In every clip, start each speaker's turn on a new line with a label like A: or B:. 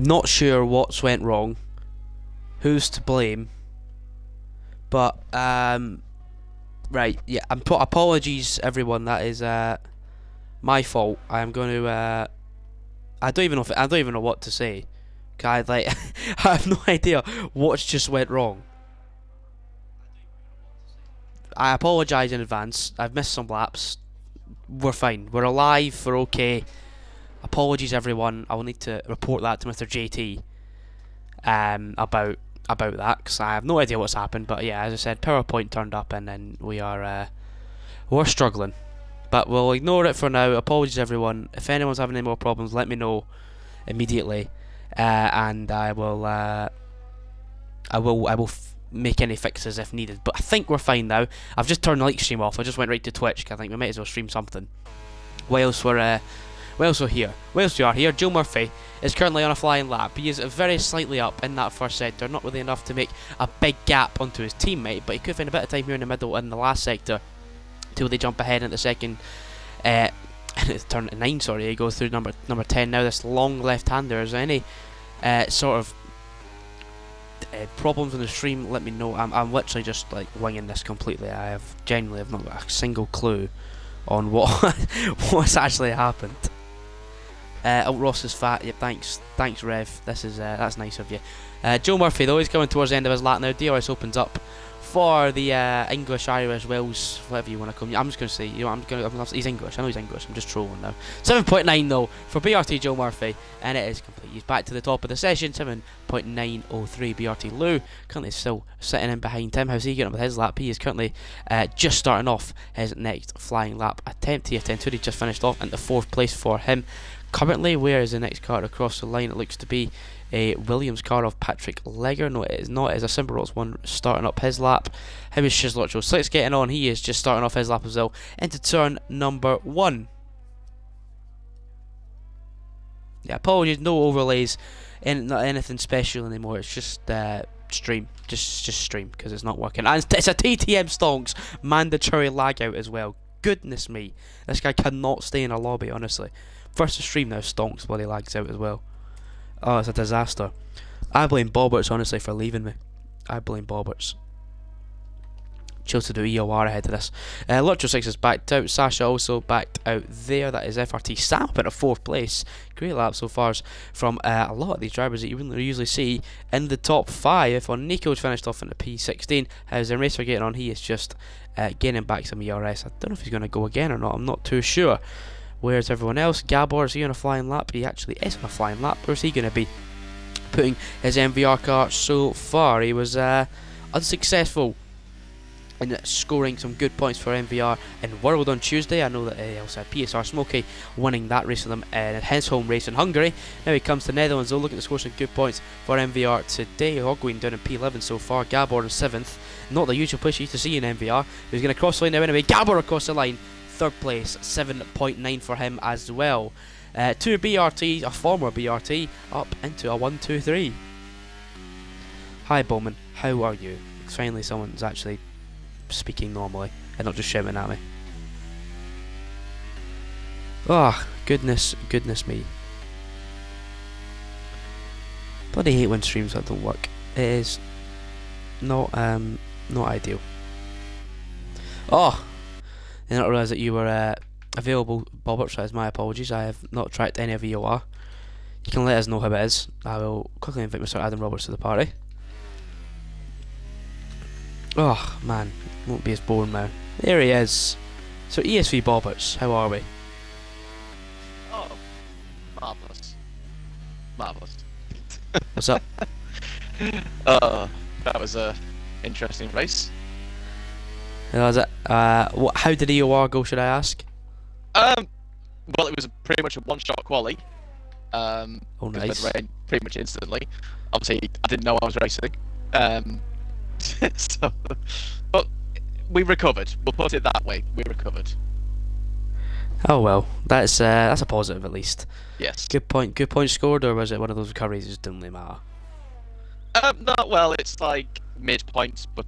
A: Not sure what's went wrong, who's to blame, but right, yeah. Apologies, everyone. That is my fault. I'm going to. I don't even know what to say. 'Cause I have no idea what's just went wrong. I apologise in advance. I've missed some laps. We're fine. We're alive. We're okay. Apologies, everyone. I will need to report that to Mr. JT. About that, because I have no idea what's happened. But yeah, as I said, PowerPoint turned up, and then we're struggling. But we'll ignore it for now. Apologies, everyone. If anyone's having any more problems, let me know immediately, and I will make any fixes if needed. But I think we're fine now. I've just turned the light stream off. I just went right to Twitch, because I think we might as well stream something. Whilst we're here. Whilst we are here, Joe Murphy is currently on a flying lap. He is very slightly up in that first sector, not really enough to make a big gap onto his teammate, but he could find a bit of time here in the middle in the last sector till they jump ahead in the second. It's turn 9, sorry. He goes through number 10 now. This long left-hander. Is there any sort of problems on the stream? Let me know. I'm literally just like winging this completely. I have genuinely have not got a single clue on what's actually happened. Ross is fat. Yep, thanks, Rev. This is that's nice of you. Joe Murphy though, he's coming towards the end of his lap now. DRS opens up for the English, Irish, Wales, whatever you want to call him. I'm just going to say, he's English. I know he's English. I'm just trolling now. 7.9 though for BRT Joe Murphy, and it is complete. He's back to the top of the session. 7.903 BRT Lou currently still sitting in behind him. How's he getting up with his lap? He is currently just starting off his next flying lap attempt. He just finished off into 4th place for him. Currently, where is the next car across the line? It looks to be a Williams car of Patrick Legger. No, it is not. It is a Simbarots one starting up his lap. How is Shizlocho 6 getting on? He is just starting off his lap as well into turn number 1. Yeah, apologies, no overlays, not anything special anymore. It's just stream, just stream, because it's not working. And it's a TTM stonks mandatory lag out as well. Goodness me, this guy cannot stay in a lobby, honestly. First to stream now, stonks bloody lags out as well. Oh, it's a disaster. I blame Bobberts, honestly, for leaving me. I blame Bobberts. Chill to do EOR ahead of this. Lotro 6 is backed out. Sasha also backed out there. That is FRT Sam up in a 4th place. Great lap so far from a lot of these drivers that you wouldn't usually see in the top 5. On Nico's finished off in the P16. How's the racer getting on? He is just gaining back some ERS. I don't know if he's going to go again or not. I'm not too sure. Where's everyone else? Gabor, is he on a flying lap? He actually is on a flying lap. Where's he going to be putting his MVR car so far? He was unsuccessful in scoring some good points for MVR in World on Tuesday. I know that he also had PSR Smokey winning that race with him in his home race in Hungary. Now he comes to Netherlands though, looking to score some good points for MVR today. Hogween down in P11 so far. Gabor in 7th. Not the usual place you used to see in MVR. He's going to cross the line now anyway. Gabor across the line. 3rd place, 7.9 for him as well. 2 BRT, a former BRT, up into a 1-2-3. Hi Bowman, how are you? Finally someone's actually speaking normally and not just shouting at me. Oh, goodness me. Bloody hate when streams that don't work. It is not ideal. Oh! I did not realise that you were available, Bobbert, so my apologies. I have not tracked any of EOR. You can let us know how it is. I will quickly invite Mr. Adam Roberts to the party. Oh, man. Won't be as boring now. There he is. So, ESV Bobberts, how are we?
B: Oh, marvellous. Marvellous.
A: What's up?
B: That was a interesting race.
A: Was it? How did EOR go, should I ask?
B: Well, it was pretty much a one-shot quali.
A: Oh, nice.
B: It rained pretty much instantly. Obviously, I didn't know I was racing. So, but we recovered. We'll put it that way. We recovered.
A: Oh well, that's a positive at least.
B: Yes.
A: Good point scored, or was it one of those recoveries that just didn't really matter?
B: Not well. It's like mid-points, but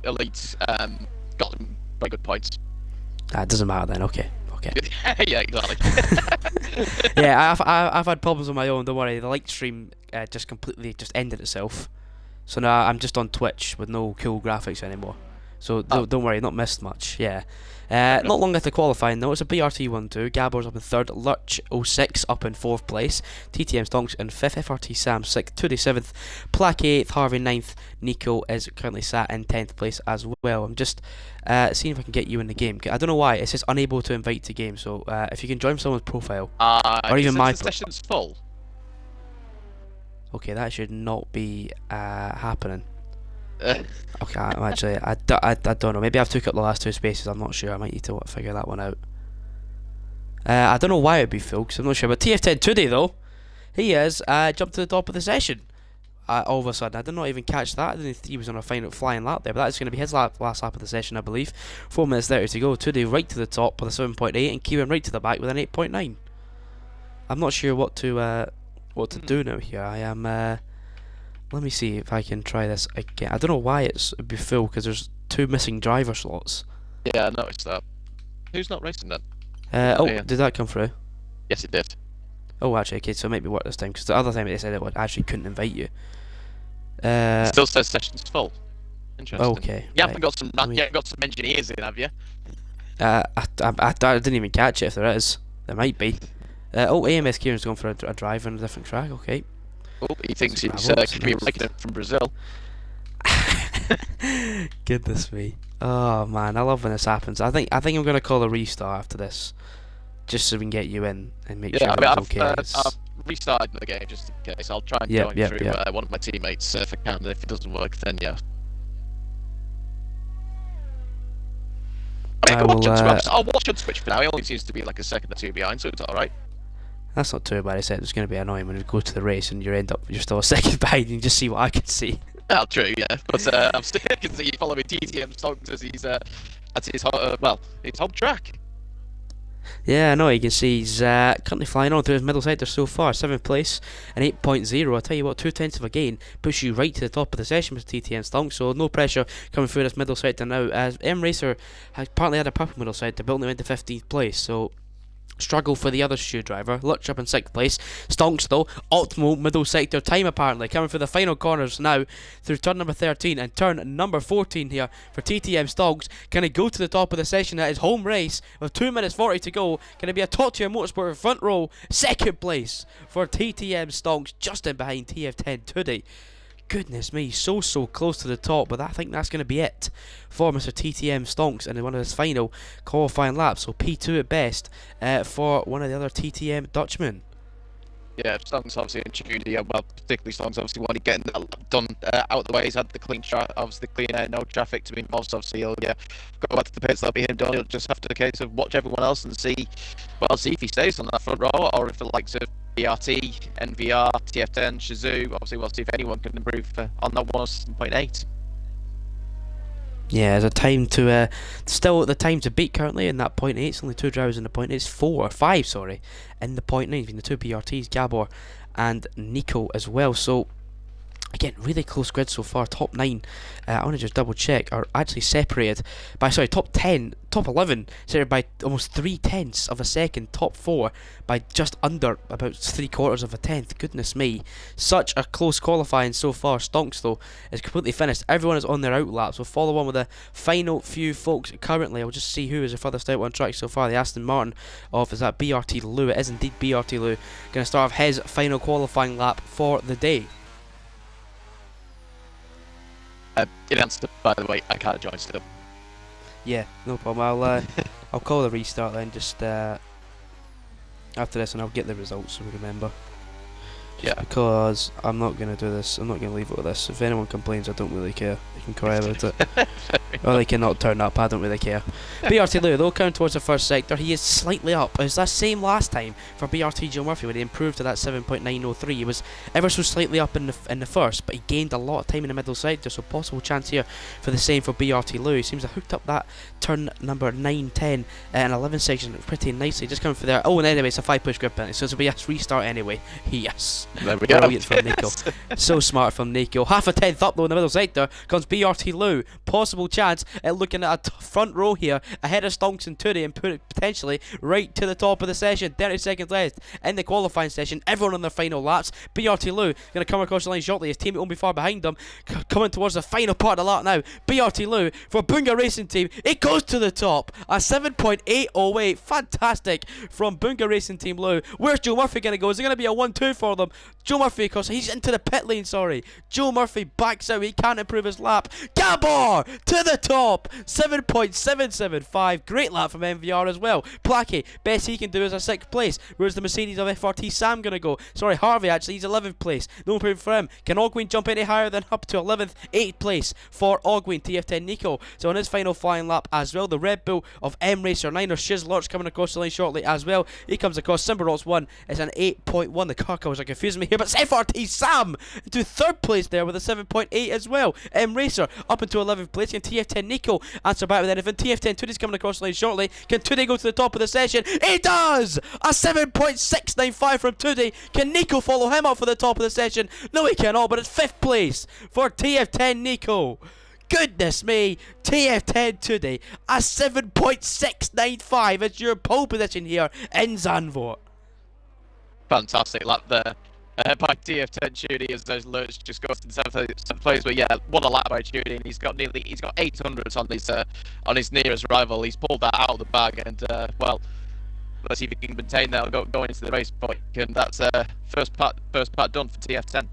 B: Elite got some very good points.
A: It doesn't matter then. Okay.
B: Yeah, exactly.
A: Yeah, I've had problems on my own. Don't worry. The light stream just completely just ended itself. So now I'm just on Twitch with no cool graphics anymore. So don't worry, not missed much. Yeah. Not long after qualifying though, it's a BRT 1-2. Gabor's up in 3rd, Lurch 06 up in 4th place, TTM Stonks in 5th, FRT Sam 6th, 2D 7th, Plaque 8th, Harvey 9th, Nico is currently sat in 10th place as well. I'm just seeing if I can get you in the game. I don't know why, it says unable to invite to game, so if you can join someone's profile, or even my
B: the session's full.
A: Okay, that should not be happening. Okay, I don't know. Maybe I've took up the last 2 spaces. I'm not sure. I might need to figure that one out. I don't know why it'd be full, because I'm not sure. But TF10 today, though, he is jumped to the top of the session. All of a sudden, I did not even catch that. I didn't think he was on a final flying lap there, but that's going to be his last lap of the session, I believe. 4 minutes 30 to go. Today right to the top with a 7.8, and Kieran right to the back with an 8.9. I'm not sure what to do now here. I am. Let me see if I can try this again. I don't know why it'd be full, because there's 2 missing driver slots.
B: Yeah, I noticed that. Who's not racing then?
A: Yeah. Did that come through?
B: Yes, it did.
A: Oh, actually, okay, so it might be work this time, because the other time they said it actually couldn't invite you.
B: It still says session's full. Interesting.
A: Okay.
B: You haven't got some. You haven't got some engineers in, have you?
A: I didn't even catch it. If there is, there might be. AMS Kieran's going for a drive on a different track. Okay.
B: Oh, he thinks he's could be right from Brazil.
A: Goodness me. Oh man, I love when this happens. I think I'm gonna call a restart after this, just so we can get you in and make sure it's okay.
B: I've restarted the game just in case. I'll try and join through one of my teammates if I can. If it doesn't work, then yeah. I'll watch on Twitch for now. He only seems to be like a second or 2 behind, so it's alright.
A: That's not too bad. I said it's going to be annoying when you go to the race and you're still a second behind and you just see what I can see.
B: Oh, true, yeah. But I can see you following TTM Stonks as he's at his home track.
A: Yeah, I know. You can see he's currently flying on through his middle sector so far. 7th place and 8.0. I'll tell you what, 2/10 of a gain push you right to the top of the session with TTM Stonks. So no pressure coming through this middle sector now. As M Racer has partly had a purple middle sector, but only went to 15th place. So struggle for the other Stu driver. Lutch up in 6th place. Stonks though, optimal middle sector time apparently. Coming through the final corners now through turn number 13 and turn number 14 here for TTM Stonks. Can he go to the top of the session at his home race with 2 minutes 40 to go? Can it be a top tier motorsport front row? 2nd place for TTM Stonks, just in behind TF10 today. Goodness me, so close to the top, but I think that's going to be it for Mr. TTM Stonks in one of his final qualifying laps. So P2 at best for one of the other TTM Dutchmen.
B: Yeah, Stonks obviously in tune. Yeah, well, particularly Stonks obviously wanted getting that done out of the way. He's had the clean no traffic to be involved. So obviously he'll go back to the pits. That'll be him done. He'll just have to the case of watch everyone else and see if he stays on that front row or if it likes to. BRT, NVR, TF10, Shazoo. Obviously, we'll see if anyone can improve on that 1.8.
A: Yeah, there's a time to still at the time to beat currently in that 0.8. It's only 2 drivers in the 0.8. It's 5, sorry, in the 0.9 between the 2 BRTs, Gabor and Nico as well. So again, really close grid so far. Top 9, I want to just double check, are actually separated by, top 11 separated by almost 3/10 of a second. Top 4 by just under about 3/4 of a tenth. Goodness me, such a close qualifying so far. Stonks though is completely finished. Everyone is on their out laps. We'll follow on with the final few folks currently. I'll just see who is the furthest out on track so far. The Aston Martin is that BRT Lou. It is indeed BRT Lou. Going to start off his final qualifying lap for the day.
B: In answer, by the way, I can't join still.
A: Yeah, no problem. I'll call the restart then, just after this, and I'll get the results so we remember.
B: Yeah.
A: Because I'm not going to do this. I'm not going to leave it with this. If anyone complains, I don't really care. They can cry about it. Or they cannot turn up. I don't really care. BRT Lou, though, coming towards the first sector, he is slightly up. It was that same last time for BRT Joe Murphy when he improved to that 7.903. He was ever so slightly up in the first, but he gained a lot of time in the middle sector, so possible chance here for the same for BRT Lou. He seems to have hooked up that turn number 9, 10 and 11 section pretty nicely. Just coming for there. Oh, and anyway, it's a 5 push grip penalty, so it'll be a restart anyway. Yes.
B: There we go.
A: Brilliant from Nico. So smart from Nico. Half a tenth up though in the middle sector comes BRT Lou. Possible chance at looking at a front row here ahead of Stonks and Tootie and put it potentially right to the top of the session. 30 seconds left in the qualifying session. Everyone on their final laps. BRT Lou going to come across the line shortly. His teammate won't be far behind them. Coming towards the final part of the lap now. BRT Lou for Boonga Racing Team. It goes to the top. A 7.808. Fantastic from Boonga Racing Team Lou. Where's Joe Murphy going to go? Is it going to be a 1-2 for them? Joe Murphy, because he's into the pit lane, sorry. Joe Murphy backs out. He can't improve his lap. Gabor to the top. 7.775. Great lap from MVR as well. Plackey, best he can do is a 6th place. Where's the Mercedes of FRT Sam going to go? Sorry, Harvey actually, he's 11th place. No improvement for him. Can Ogwyn jump any higher than up to 11th? 8th place for Ogwyn. TF10 Nico. So on his final flying lap as well, the Red Bull of M Racer 9 or Shiz Lurch coming across the line shortly as well. He comes across. Simba Rocks 1. It's an 8.1. The car covers are confusing me here, but it's FRT Sam into 3rd place there with a 7.8 as well. M Racer up into 11th place. And TF10 Nico answer back with anything. TF10 Tootie's coming across the line shortly. Can Tootie go to the top of the session? He does! A 7.695 from Tootie. Can Nico follow him up for the top of the session? No, he cannot, but it's 5th place for TF10 Nico. Goodness me, TF10 today, a 7.695 as your pole position here in Zandvoort.
B: Fantastic lap there by TF10 Judy as those lurch just goes to 7th place. But yeah, what a lap by Judy, and he's got 800s on his nearest rival. He's pulled that out of the bag, and well, let's see if he can maintain that going into the race. But that's first part done for TF10.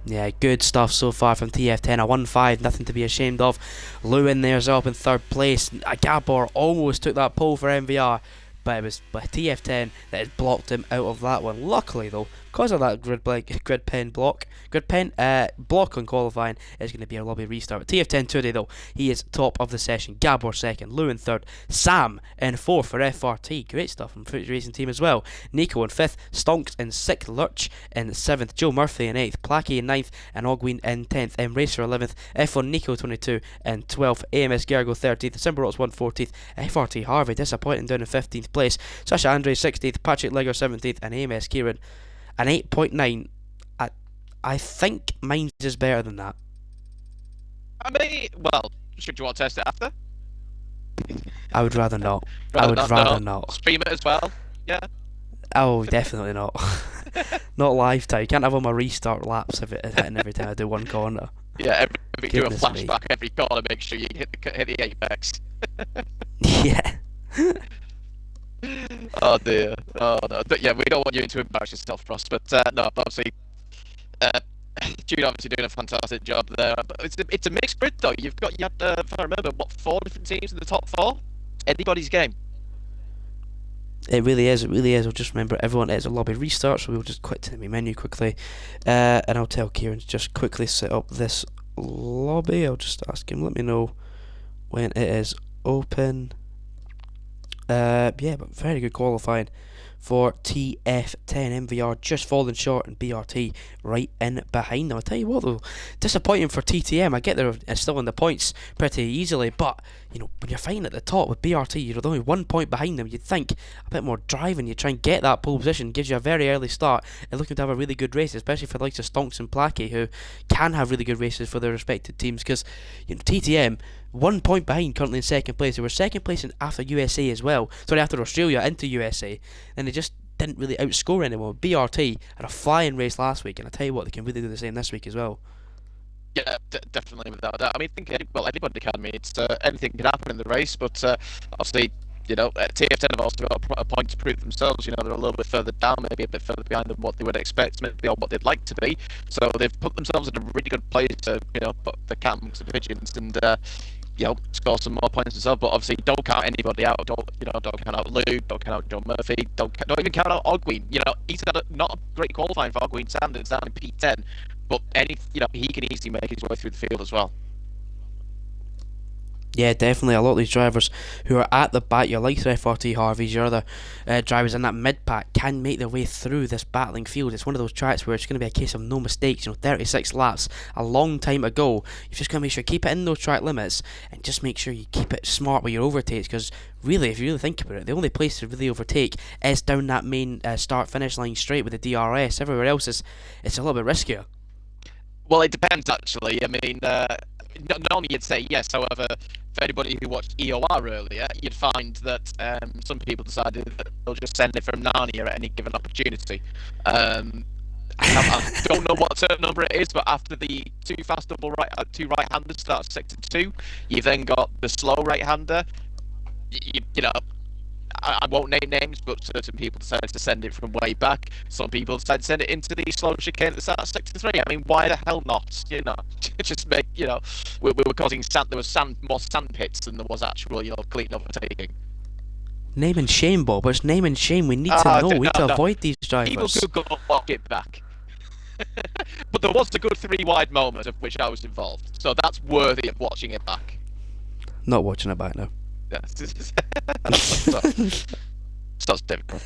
A: Yeah, good stuff so far from TF10. A 1-5, nothing to be ashamed of. Lou in there as well up in 3rd place. Gabor almost took that pole for MVR, but it was TF10 that has blocked him out of that one. Luckily though, because of that grid pen block on qualifying, is going to be a lobby restart. But TF10 today though, he is top of the session. Gabor 2nd, Lou in 3rd, Sam in 4th for FRT. Great stuff from Footage Racing Team as well. Nico in 5th, Stonks in 6th, Lurch in 7th, Joe Murphy in 8th, Plackey in 9th, and Ogwyn in 10th, M Racer 11th, F1 Nico 22 and 12th, AMS Gergo 13th, Simbarots 1 14th, FRT Harvey disappointing down in 15th place, Sasha Andre 16th, Patrick Legger 17th, and AMS Kieran an 8.9. I think mine is better than that.
B: I mean, well, should you want to test it after?
A: I would rather not. I would rather not.
B: Stream it as well? Yeah.
A: Oh, definitely not. Not live time. You can't have all my restart laps of it hitting every time I do one corner.
B: Yeah, every do a
A: Goodness
B: flashback
A: me.
B: every corner, make sure you hit the apex.
A: Yeah.
B: Oh dear. Oh no. But yeah, we don't want you to embarrass yourself, Frost. But no, obviously, Jude obviously doing a fantastic job there. But it's a mixed grid though. You had, if I remember, 4 different teams in the top 4. Anybody's game.
A: It really is. It really is. I'll just remember everyone is a lobby restart, so we'll just quit to the menu quickly, and I'll tell Kieran to just quickly set up this lobby. I'll just ask him. Let me know when it is open. Yeah, but very good qualifying for TF10. MVR just falling short and BRT right in behind them. I'll tell you what though, disappointing for TTM. I get they're still in the points pretty easily, but you know, when you're fighting at the top with BRT, you're only 1 point behind them. You'd think a bit more drive and you try and get that pole position, gives you a very early start and looking to have a really good race, especially for the likes of Stonks and Plackey, who can have really good races for their respective teams, because you know, TTM 1 point behind currently in 2nd place. They were 2nd place after USA as well, sorry, after Australia into USA, and they just didn't really outscore anyone. BRT had a flying race last week, and I tell you what, they can really do the same this week as well.
B: Yeah, definitely without a doubt. I mean, anybody can. I mean, it's anything can happen in the race, but obviously, you know, TF10 have also got a point to prove themselves. You know, they're a little bit further down, maybe a bit further behind than what they would expect, maybe or what they'd like to be. So they've put themselves in a really good place to, you know, put the cat amongst the pigeons and you know, score some more points themselves. But obviously, don't count anybody out. Don't count out Luke. Don't count out John Murphy. Don't even count out Ogwyn. You know, he's had not a great qualifying for Ogwyn standards down in P10. But he can easily make his way through the field as well.
A: Yeah, definitely. A lot of these drivers who are at the back, your like your FRT Harveys, your other drivers in that mid pack, can make their way through this battling field. It's one of those tracks where it's going to be a case of no mistakes. 36 laps, a long time ago. You've just got to make sure you keep it in those track limits and just make sure you keep it smart with your overtakes. Because really, if you really think about it, the only place to really overtake is down that main start-finish line straight with the DRS. Everywhere else it's a little bit riskier.
B: Well, it depends actually. I mean, normally you'd say yes. However, for anybody who watched EOR earlier, you'd find that some people decided that they'll just send it from Narnia at any given opportunity. I don't know what turn number it is, but after the two right-handers start sector 2, you've then got the slow right-hander. You know, I won't name names, but certain people decided to send it from way back. Some people decided to send it into the slow chicane at the start of sector 3. I mean, why the hell not? You know, just make, you know, we were causing sand. There was more sand pits than there was actual, you know, clean overtaking.
A: Name and shame, Bob. It's name and shame. We need to know. We need to avoid these drivers.
B: People could go walk it back. But there was a good 3 wide moment of which I was involved, so that's worthy of watching it back.
A: Not watching it back now.
B: Yeah. So it's difficult.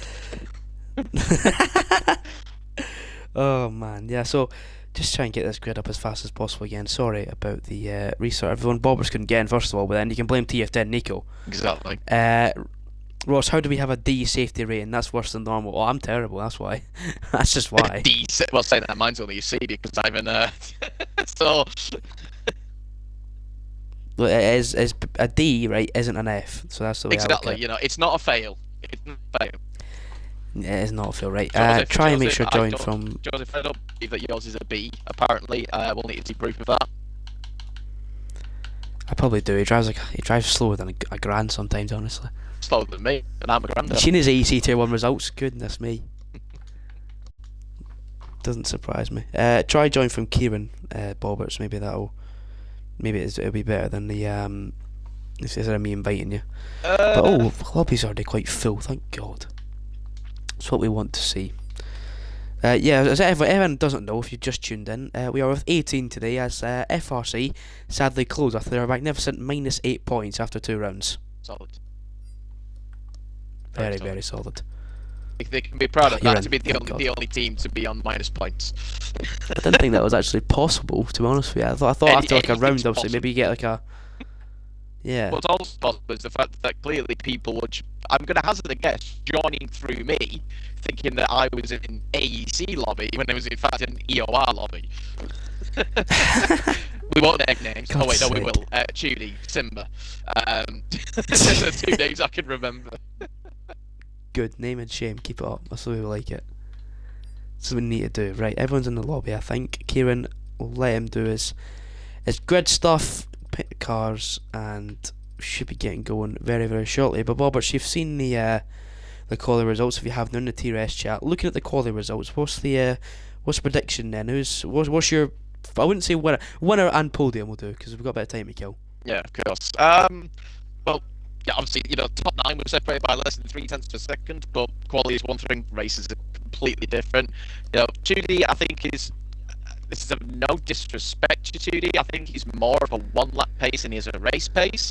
A: Oh man, yeah. So just try and get this grid up as fast as possible again. Sorry about the restart. Everyone, Bobbers couldn't get in first of all, but then you can blame TF10 Nico.
B: Exactly.
A: Ross, how do we have a D safety rating? That's worse than normal. Oh, I'm terrible. That's why. That's just why.
B: D. Well, saying that mine's only a C because I'm in so.
A: Well, it is a D, right? Isn't an F. So that's the way I look at it.
B: You know, it's not a fail. It's not a fail.
A: It is not a fail, right?
B: Joseph,
A: try and make sure join from.
B: Joseph, I don't believe that yours is a B. Apparently, we'll need to see proof of that.
A: I probably do. He drives slower than a grand sometimes, honestly.
B: Slower than me, and I'm a grand.
A: You've seen his AEC Tier 1 results? Goodness me. Doesn't surprise me. Try join from Kieran Bobberts. Maybe it'll be better than the instead of me inviting you. But lobby's already quite full. Thank God. That's what we want to see. Yeah, as everyone doesn't know, if you just tuned in, we are with 18 today as FRC sadly closed after their magnificent -8 points after 2 rounds.
B: Solid.
A: Very solid.
B: They can be proud of that, to be the only team to be on minus points.
A: I didn't think that was actually possible, to be honest with you. I thought after like a round, obviously, maybe you get like a... Yeah.
B: What's also possible is the fact that clearly people would, I'm going to hazard a guess, joining through me, thinking that I was in AEC lobby when I was in fact in EOR lobby. We won't name names.
A: God's
B: oh wait, no, we
A: sake.
B: will. Judy, Simba. Those are 2 names I can remember.
A: Good. Name and shame. Keep it up. That's the way we like it. That's what we need to do. Right, everyone's in the lobby, I think. Kieran, will let him do his grid stuff, pick the cars, and should be getting going very shortly. But Bobbers, you've seen the quality results. If you have none in the TRS chat, looking at the quality results, what's the prediction then? What's your, I wouldn't say winner and podium will do because we've got a bit of time to kill.
B: Yeah, of course. Well, yeah, obviously, you know, top 9 was separated by less than 0.3 of a second, but quality is one thing, races are completely different. You know, Judy, I think this is no disrespect to Judy, I think he's more of a 1-lap pace than he is a race pace.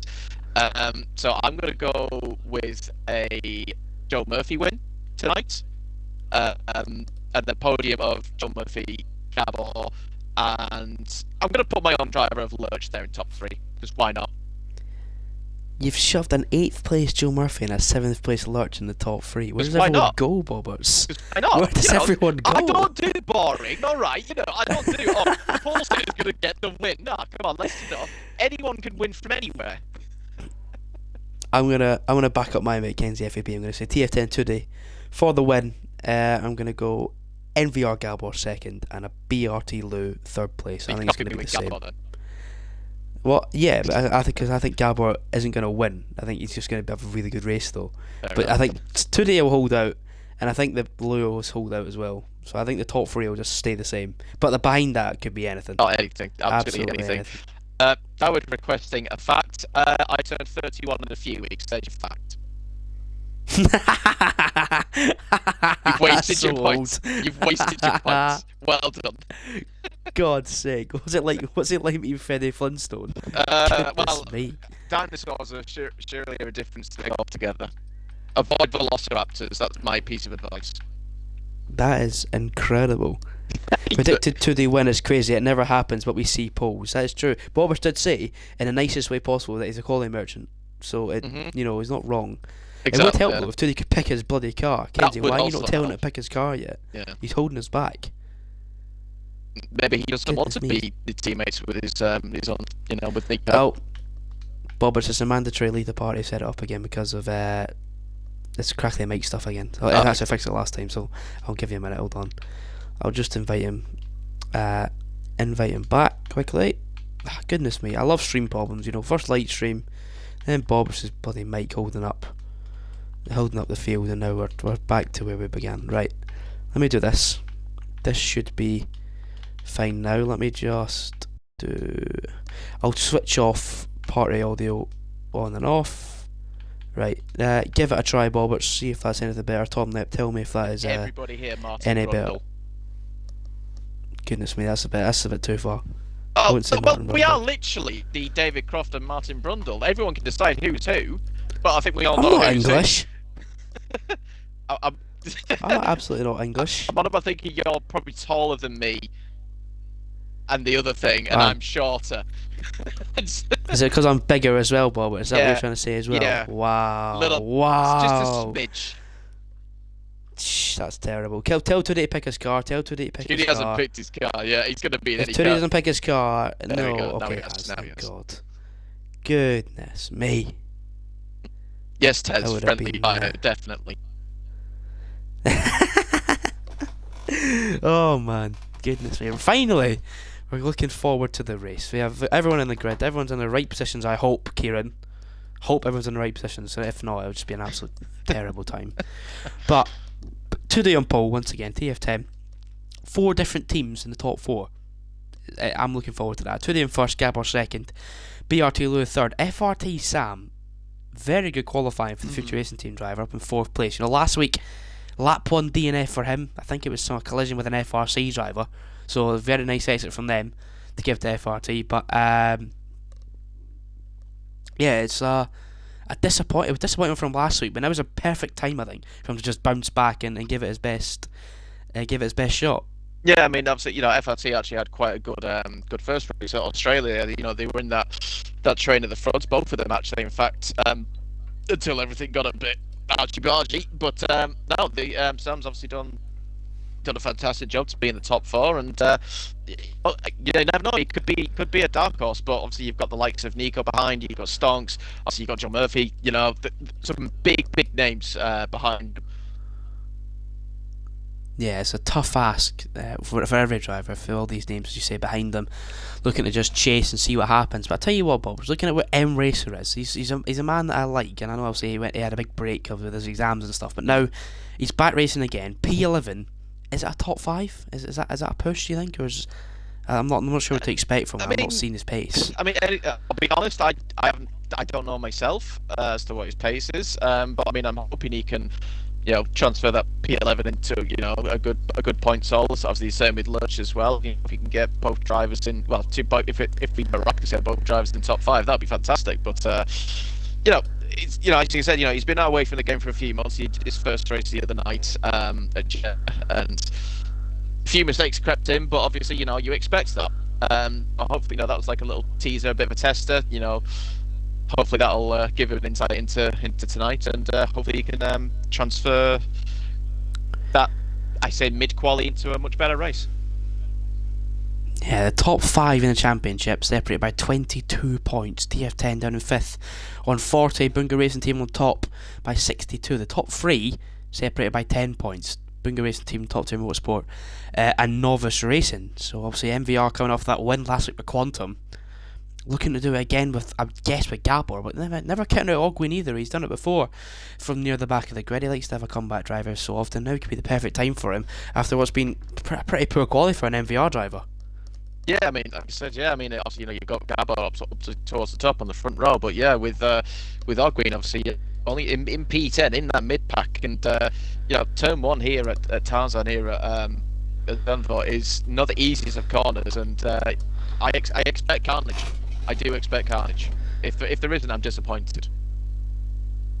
B: So I'm going to go with a Joe Murphy win tonight, and the podium of Joe Murphy, Gabor, and I'm going to put my own driver of Lurch there in top 3, because why not?
A: You've shoved an 8th place Joe Murphy and a 7th place Lurch in the top 3. Where does
B: why
A: everyone
B: not?
A: go, Bobbers?
B: I know.
A: Where does everyone go?
B: I don't do boring, alright, you know, I don't do, Paulson is going to get the win. Nah, come on, let's, you know, anyone can win from anywhere.
A: I'm gonna back up my mate Kenzie FAB. I'm gonna say TF10 today for the win. I'm gonna go NVR Gabor 2nd and a BRT Lou 3rd place. I think it's gonna be the same. Well, yeah, but I think Gabor isn't gonna win. I think he's just gonna have a really good race though. But I think today will hold out, and I think the Lou will hold out as well. So I think the top 3 will just stay the same. But the behind that could be anything.
B: Not anything, absolutely anything. I would requesting a fact. I turned 31 in a few weeks. There's your fact. You've wasted your points. You've wasted your points. Well done.
A: God's sake, what's it like? What's it like being Freddie Flintstone?
B: Well,
A: Goodness me.
B: dinosaurs are surely a different thing altogether. Avoid velociraptors. That's my piece of advice.
A: That is incredible. Predicted to the win is crazy. It never happens, but we see polls. That is true. Bobbers did say, in the nicest way possible, that he's a collie merchant. So he's not wrong. It would help though if Tootie could pick his bloody car. Kenzie, why are you not telling him to pick his car yet?
B: Yeah.
A: He's holding us back.
B: Maybe he doesn't want to be the teammates with his own, with Nico.
A: Oh, Bobbers, it's a mandatory leave the party set it up again because of this crackly mic stuff again. I actually fixed it last time, so I'll give you a minute. Hold on. I'll just invite him back quickly. Goodness me, I love stream problems. First light stream, then Bobbers' bloody mic holding up the field, and now we're back to where we began. Right, let me do this. This should be fine now. Let me just I'll switch off party audio on and off. Right, give it a try, Bobbers. See if that's anything better. Tom, tell me if that is
B: everybody here, Martin
A: any
B: Brundle.
A: better. Goodness me, that's a bit too far.
B: Oh, well, we are literally the David Croft and Martin Brundle. Everyone can decide who's who, but I think we all
A: I'm
B: know
A: not
B: who's
A: English.
B: who. I'm
A: absolutely not English.
B: I'm on about thinking you're probably taller than me, and the other thing, and I'm shorter.
A: Is it because I'm bigger as well, Bob? Is that what you're trying to say as well?
B: Yeah.
A: Wow.
B: Wow. Just a smidge.
A: That's terrible. Tell Tootie to pick his car. Tell Tootie to pick his car.
B: Tootie hasn't picked his car. Yeah, he's going to be in any
A: car. If
B: Tootie
A: doesn't pick his car,
B: there
A: no. Okay, he has. Thank God. Goodness me.
B: Yes, Tez, friendly fire, definitely.
A: Oh man, goodness me! Finally, we're looking forward to the race. We have everyone in the grid. Everyone's in the right positions. I hope, Kieran. Hope everyone's in the right positions. So if not, it'll just be an absolute terrible time. But today on pole once again, TF10. 4 different teams in the top 4. I'm looking forward to that. Today in first, Gabor second, BRT Lewis third, FRT Sam. Very good qualifying for the Future Racing Team driver, up in 4th place. Last week, lap 1 DNF for him. I think it was some collision with an FRC driver. So a very nice exit from them to give to FRT. But yeah, it's it was disappointing from last week, but now was a perfect time, I think, for him to just bounce back and give it his best, shot.
B: Yeah, I mean, obviously, FRT actually had quite a good first race at Australia. They were in that train at the front, both of them actually, in fact, until everything got a bit argy-bargy. But no, Sam's obviously done a fantastic job to be in the top 4, and you never know, it could be a dark horse. But obviously, you've got the likes of Nico behind, you've got Stonks, obviously you've got John Murphy. Some big names behind.
A: Yeah, it's a tough ask for every driver, for all these names, as you say, behind them, looking to just chase and see what happens. But I tell you what, Bob, looking at what M Racer is, he's a man that I like, and I know obviously he had a big break with his exams and stuff, but now he's back racing again. P11, is it a top 5? Is that a push, do you think, or I'm not sure what to expect from him. I'm not seeing his pace.
B: I mean, I'll be honest, I don't know myself as to what his pace is, but I mean, I'm hoping he can, transfer that P11 into a good point solace. Obviously, the same with Lurch as well. If he can get both drivers in, well, if we miraculously get both drivers in top 5, that'd be fantastic. But it's, as you said, he's been away from the game for a few months. He did his first race the other night at Jeddah, and a few mistakes crept in, but obviously, you expect that. Hopefully, that was like a little teaser, a bit of a tester. Hopefully that'll give him an insight into tonight, and hopefully he can transfer that, I say, mid-quali into a much better race.
A: Yeah, the top 5 in the championship separated by 22 points. TF10 down in 5th on 40. Bunga Racing Team on top by 62. The top 3 separated by 10 points. Bunga Racing Team, Top 2 Motorsport, and Novice Racing. So obviously MVR coming off that win last week with Quantum, looking to do it again with, I guess, with Gabor, but never counting out Ogwin either. He's done it before from near the back of the grid. He likes to have a comeback driver so often. Now could be the perfect time for him after what's been pretty poor quality for an MVR driver.
B: Yeah, I mean, like I said, obviously, you've got Gabor up towards the top on the front row, but yeah, with Ogwin, obviously, only in P10 in that mid pack, and turn 1 here at Tarzan here at at Zandvoort is not the easiest of corners, and I expect carnage. I do expect carnage. If there isn't, I'm disappointed.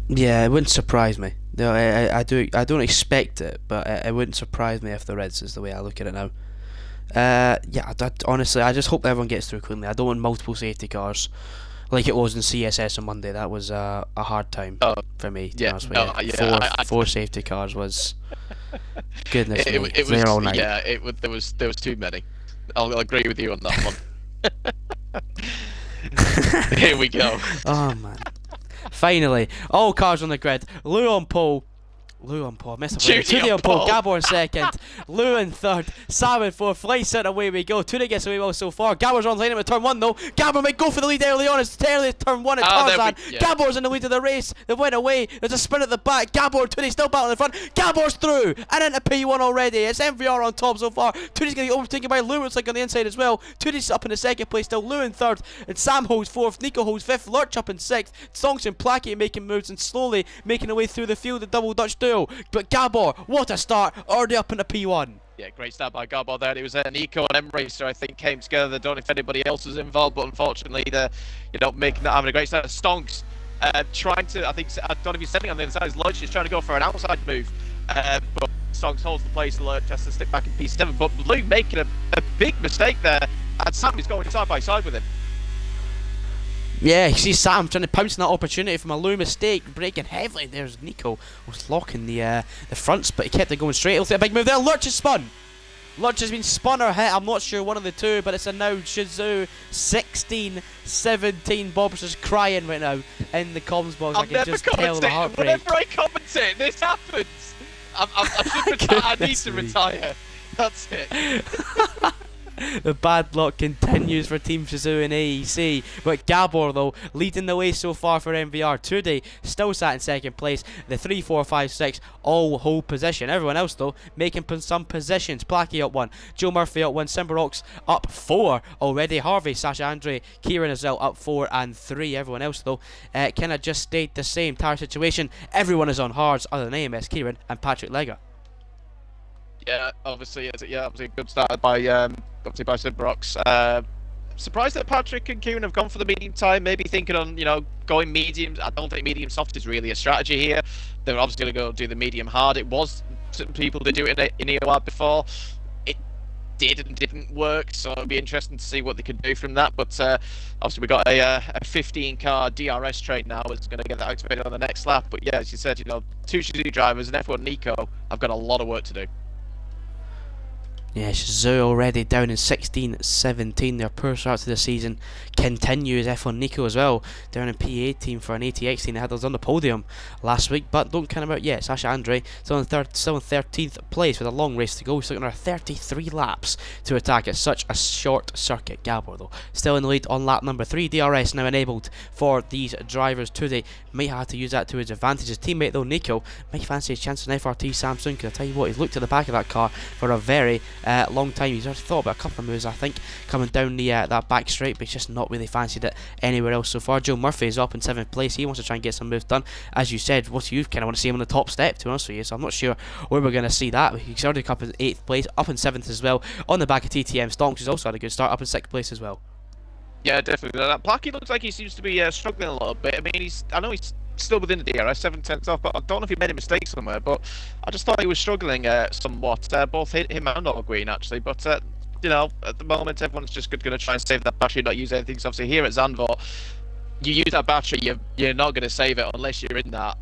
A: Yeah, it wouldn't surprise me. No, I don't expect it, but it wouldn't surprise me if there is the way I look at it now. Yeah, honestly, I just hope everyone gets through cleanly. I don't want multiple safety cars like it was in CSS on Monday. That was a hard time for me, to be honest with you. Four safety cars was goodness me.
B: It was
A: there all night.
B: Yeah, there was too many. I'll agree with you on that one. Here we go.
A: Oh man. Finally, all cars on the grid. Lou on pole. I missed a play. Tudy on pole, Gabor in second, Lou in third, Sam in fourth, flight set, away we go. Tudy gets away well so far. Gabor's on line with turn one though. Gabor might go for the lead early on. It's early turn one at Tarzan. Gabor's in the lead of the race. They went away. There's a spin at the back. Gabor, Tudy still battling in front. Gabor's through and into P1 already. It's MVR on top so far. Tudy's going to get overtaken by Lou. It's like on the inside as well. Tudy's up in the second place still. Lou in third, and Sam holds fourth. Nico holds fifth. Lurch up in sixth. Stonks and Plackett making moves and slowly making their way through the field. The double Dutch duo, but Gabor, what a start, already up into P1.
B: Yeah, great start by Gabor there. It was Nico and M-Racer, I think, came together. I don't know if anybody else was involved, but unfortunately, making that, having a great start. Stonks trying to, I don't know if he's sending on the inside, Lurch is trying to go for an outside move, but Stonks holds the place, Lurch has to stick back in P7, but Lou making a big mistake there, and Sam is going side by side with him.
A: Yeah, you see Sam trying to pounce on that opportunity from a Lou mistake, braking heavily. There's Nico was locking the fronts, but he kept it going straight. He'll take a big move there. Lurch is spun. Lurch has been spun or hit. I'm not sure, one of the two, but it's a now Shizou 16-17. Bob's just crying right now in the comms box. I can just tell the heartbreak.
B: Whenever I commentate, this happens. I need to retire. That's it.
A: The bad luck continues for Team Shizou and AEC, but Gabor though leading the way so far for MVR. Tudy still sat in second place. The 3, 4, 5, 6 all hold position. Everyone else though making some positions. Placky up 1, Joe Murphy up 1, Simbarox up 4 already. Harvey, Sasha Andre, Kieran as well up 4 and 3. Everyone else though kind of just stayed the same. Tire situation, everyone is on hards other than AMS, Kieran and Patrick Lega.
B: Yeah, obviously a good start by Simbarox. Surprised that Patrick and Kieran have gone for the medium time, maybe thinking on, going medium. I don't think medium soft is really a strategy here. They're obviously going to go do the medium hard. It was, some people did do it in EOR before. It did and didn't work, so it'll be interesting to see what they can do from that. But obviously we got a 15-car DRS train now that's going to get that activated on the next lap. But yeah, as you said, two Shizou drivers and F1 Nico have got a lot of work to do.
A: Yeah, Shizou already down in 16-17. Their poor start to the season continues. F1 Nico as well down in P18 for an ATX team. They had those on the podium last week, but don't count them out yet. Sasha Andre still in 13th place with a long race to go. Still got another 33 laps to attack at such a short circuit. Gabor though still in the lead on lap number 3. DRS now enabled for these drivers today. Might have to use that to his advantage. His teammate though, Nico, might fancy his chance on FRT Samsung, because I tell you what, he's looked at the back of that car for a very long time. He's already thought about a couple of moves, I think, coming down the that back straight, but he's just not really fancied it anywhere else so far. Joe Murphy is up in 7th place. He wants to try and get some moves done. As you said, what you kind of want to see him on the top step, to be honest with you, so I'm not sure where we're going to see that. He's already up in 8th place, up in 7th as well, on the back of TTM. Stonks has also had a good start, up in 6th place as well.
B: Yeah, definitely. Placky looks like he seems to be struggling a little bit. I mean, I know he's still within the DRS, 7 tenths off, but I don't know if he made a mistake somewhere, but I just thought he was struggling somewhat. Both him and All Green, actually, but at the moment, everyone's just going to try and save that battery, not use anything. So obviously here at Zandvoort, you use that battery, you're not going to save it unless you're in that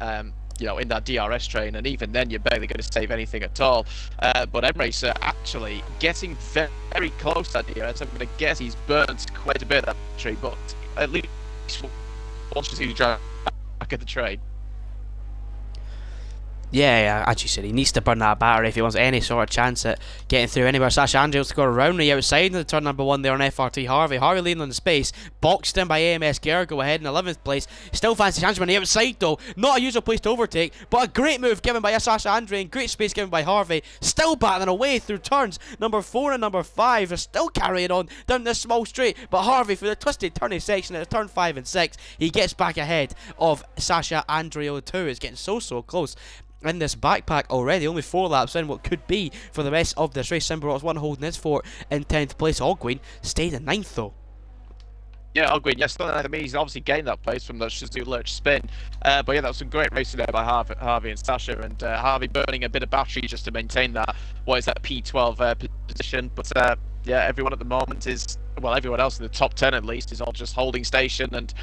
B: in that DRS train, and even then you're barely going to save anything at all. But M-Racer actually getting very, very close to that DRS. I'm going to guess he's burnt quite a bit of that battery, but at least once you drive back at the train.
A: Yeah, as you said, he needs to burn that battery if he wants any sort of chance at getting through anywhere. Sasha Andre to go around the outside of the turn number 1 there on FRT. Harvey leading on the space, boxed in by AMS Gergo ahead in 11th place. Still fancy chance on the outside though, not a usual place to overtake, but a great move given by Sasha Andre and great space given by Harvey. Still battling away through turns number 4 and number 5. They're still carrying on down this small straight, but Harvey through the twisted turning section at turn 5 and 6, he gets back ahead of Sasha Andre 02. It's getting so close. in this backpack already, only 4 laps in what could be for the rest of this race. Simbarox 1 holding his fort in 10th place. Ogwyn stayed in 9th though.
B: Yeah, Ogwyn, yes, I mean, he's obviously gained that place from the Shazoo Lurch spin. But yeah, that was some great racing there by Harvey and Sasha, and Harvey burning a bit of battery just to maintain that, what is that, P12 position. But yeah, everyone at the moment is, well, everyone else in the top 10 at least, is all just holding station, and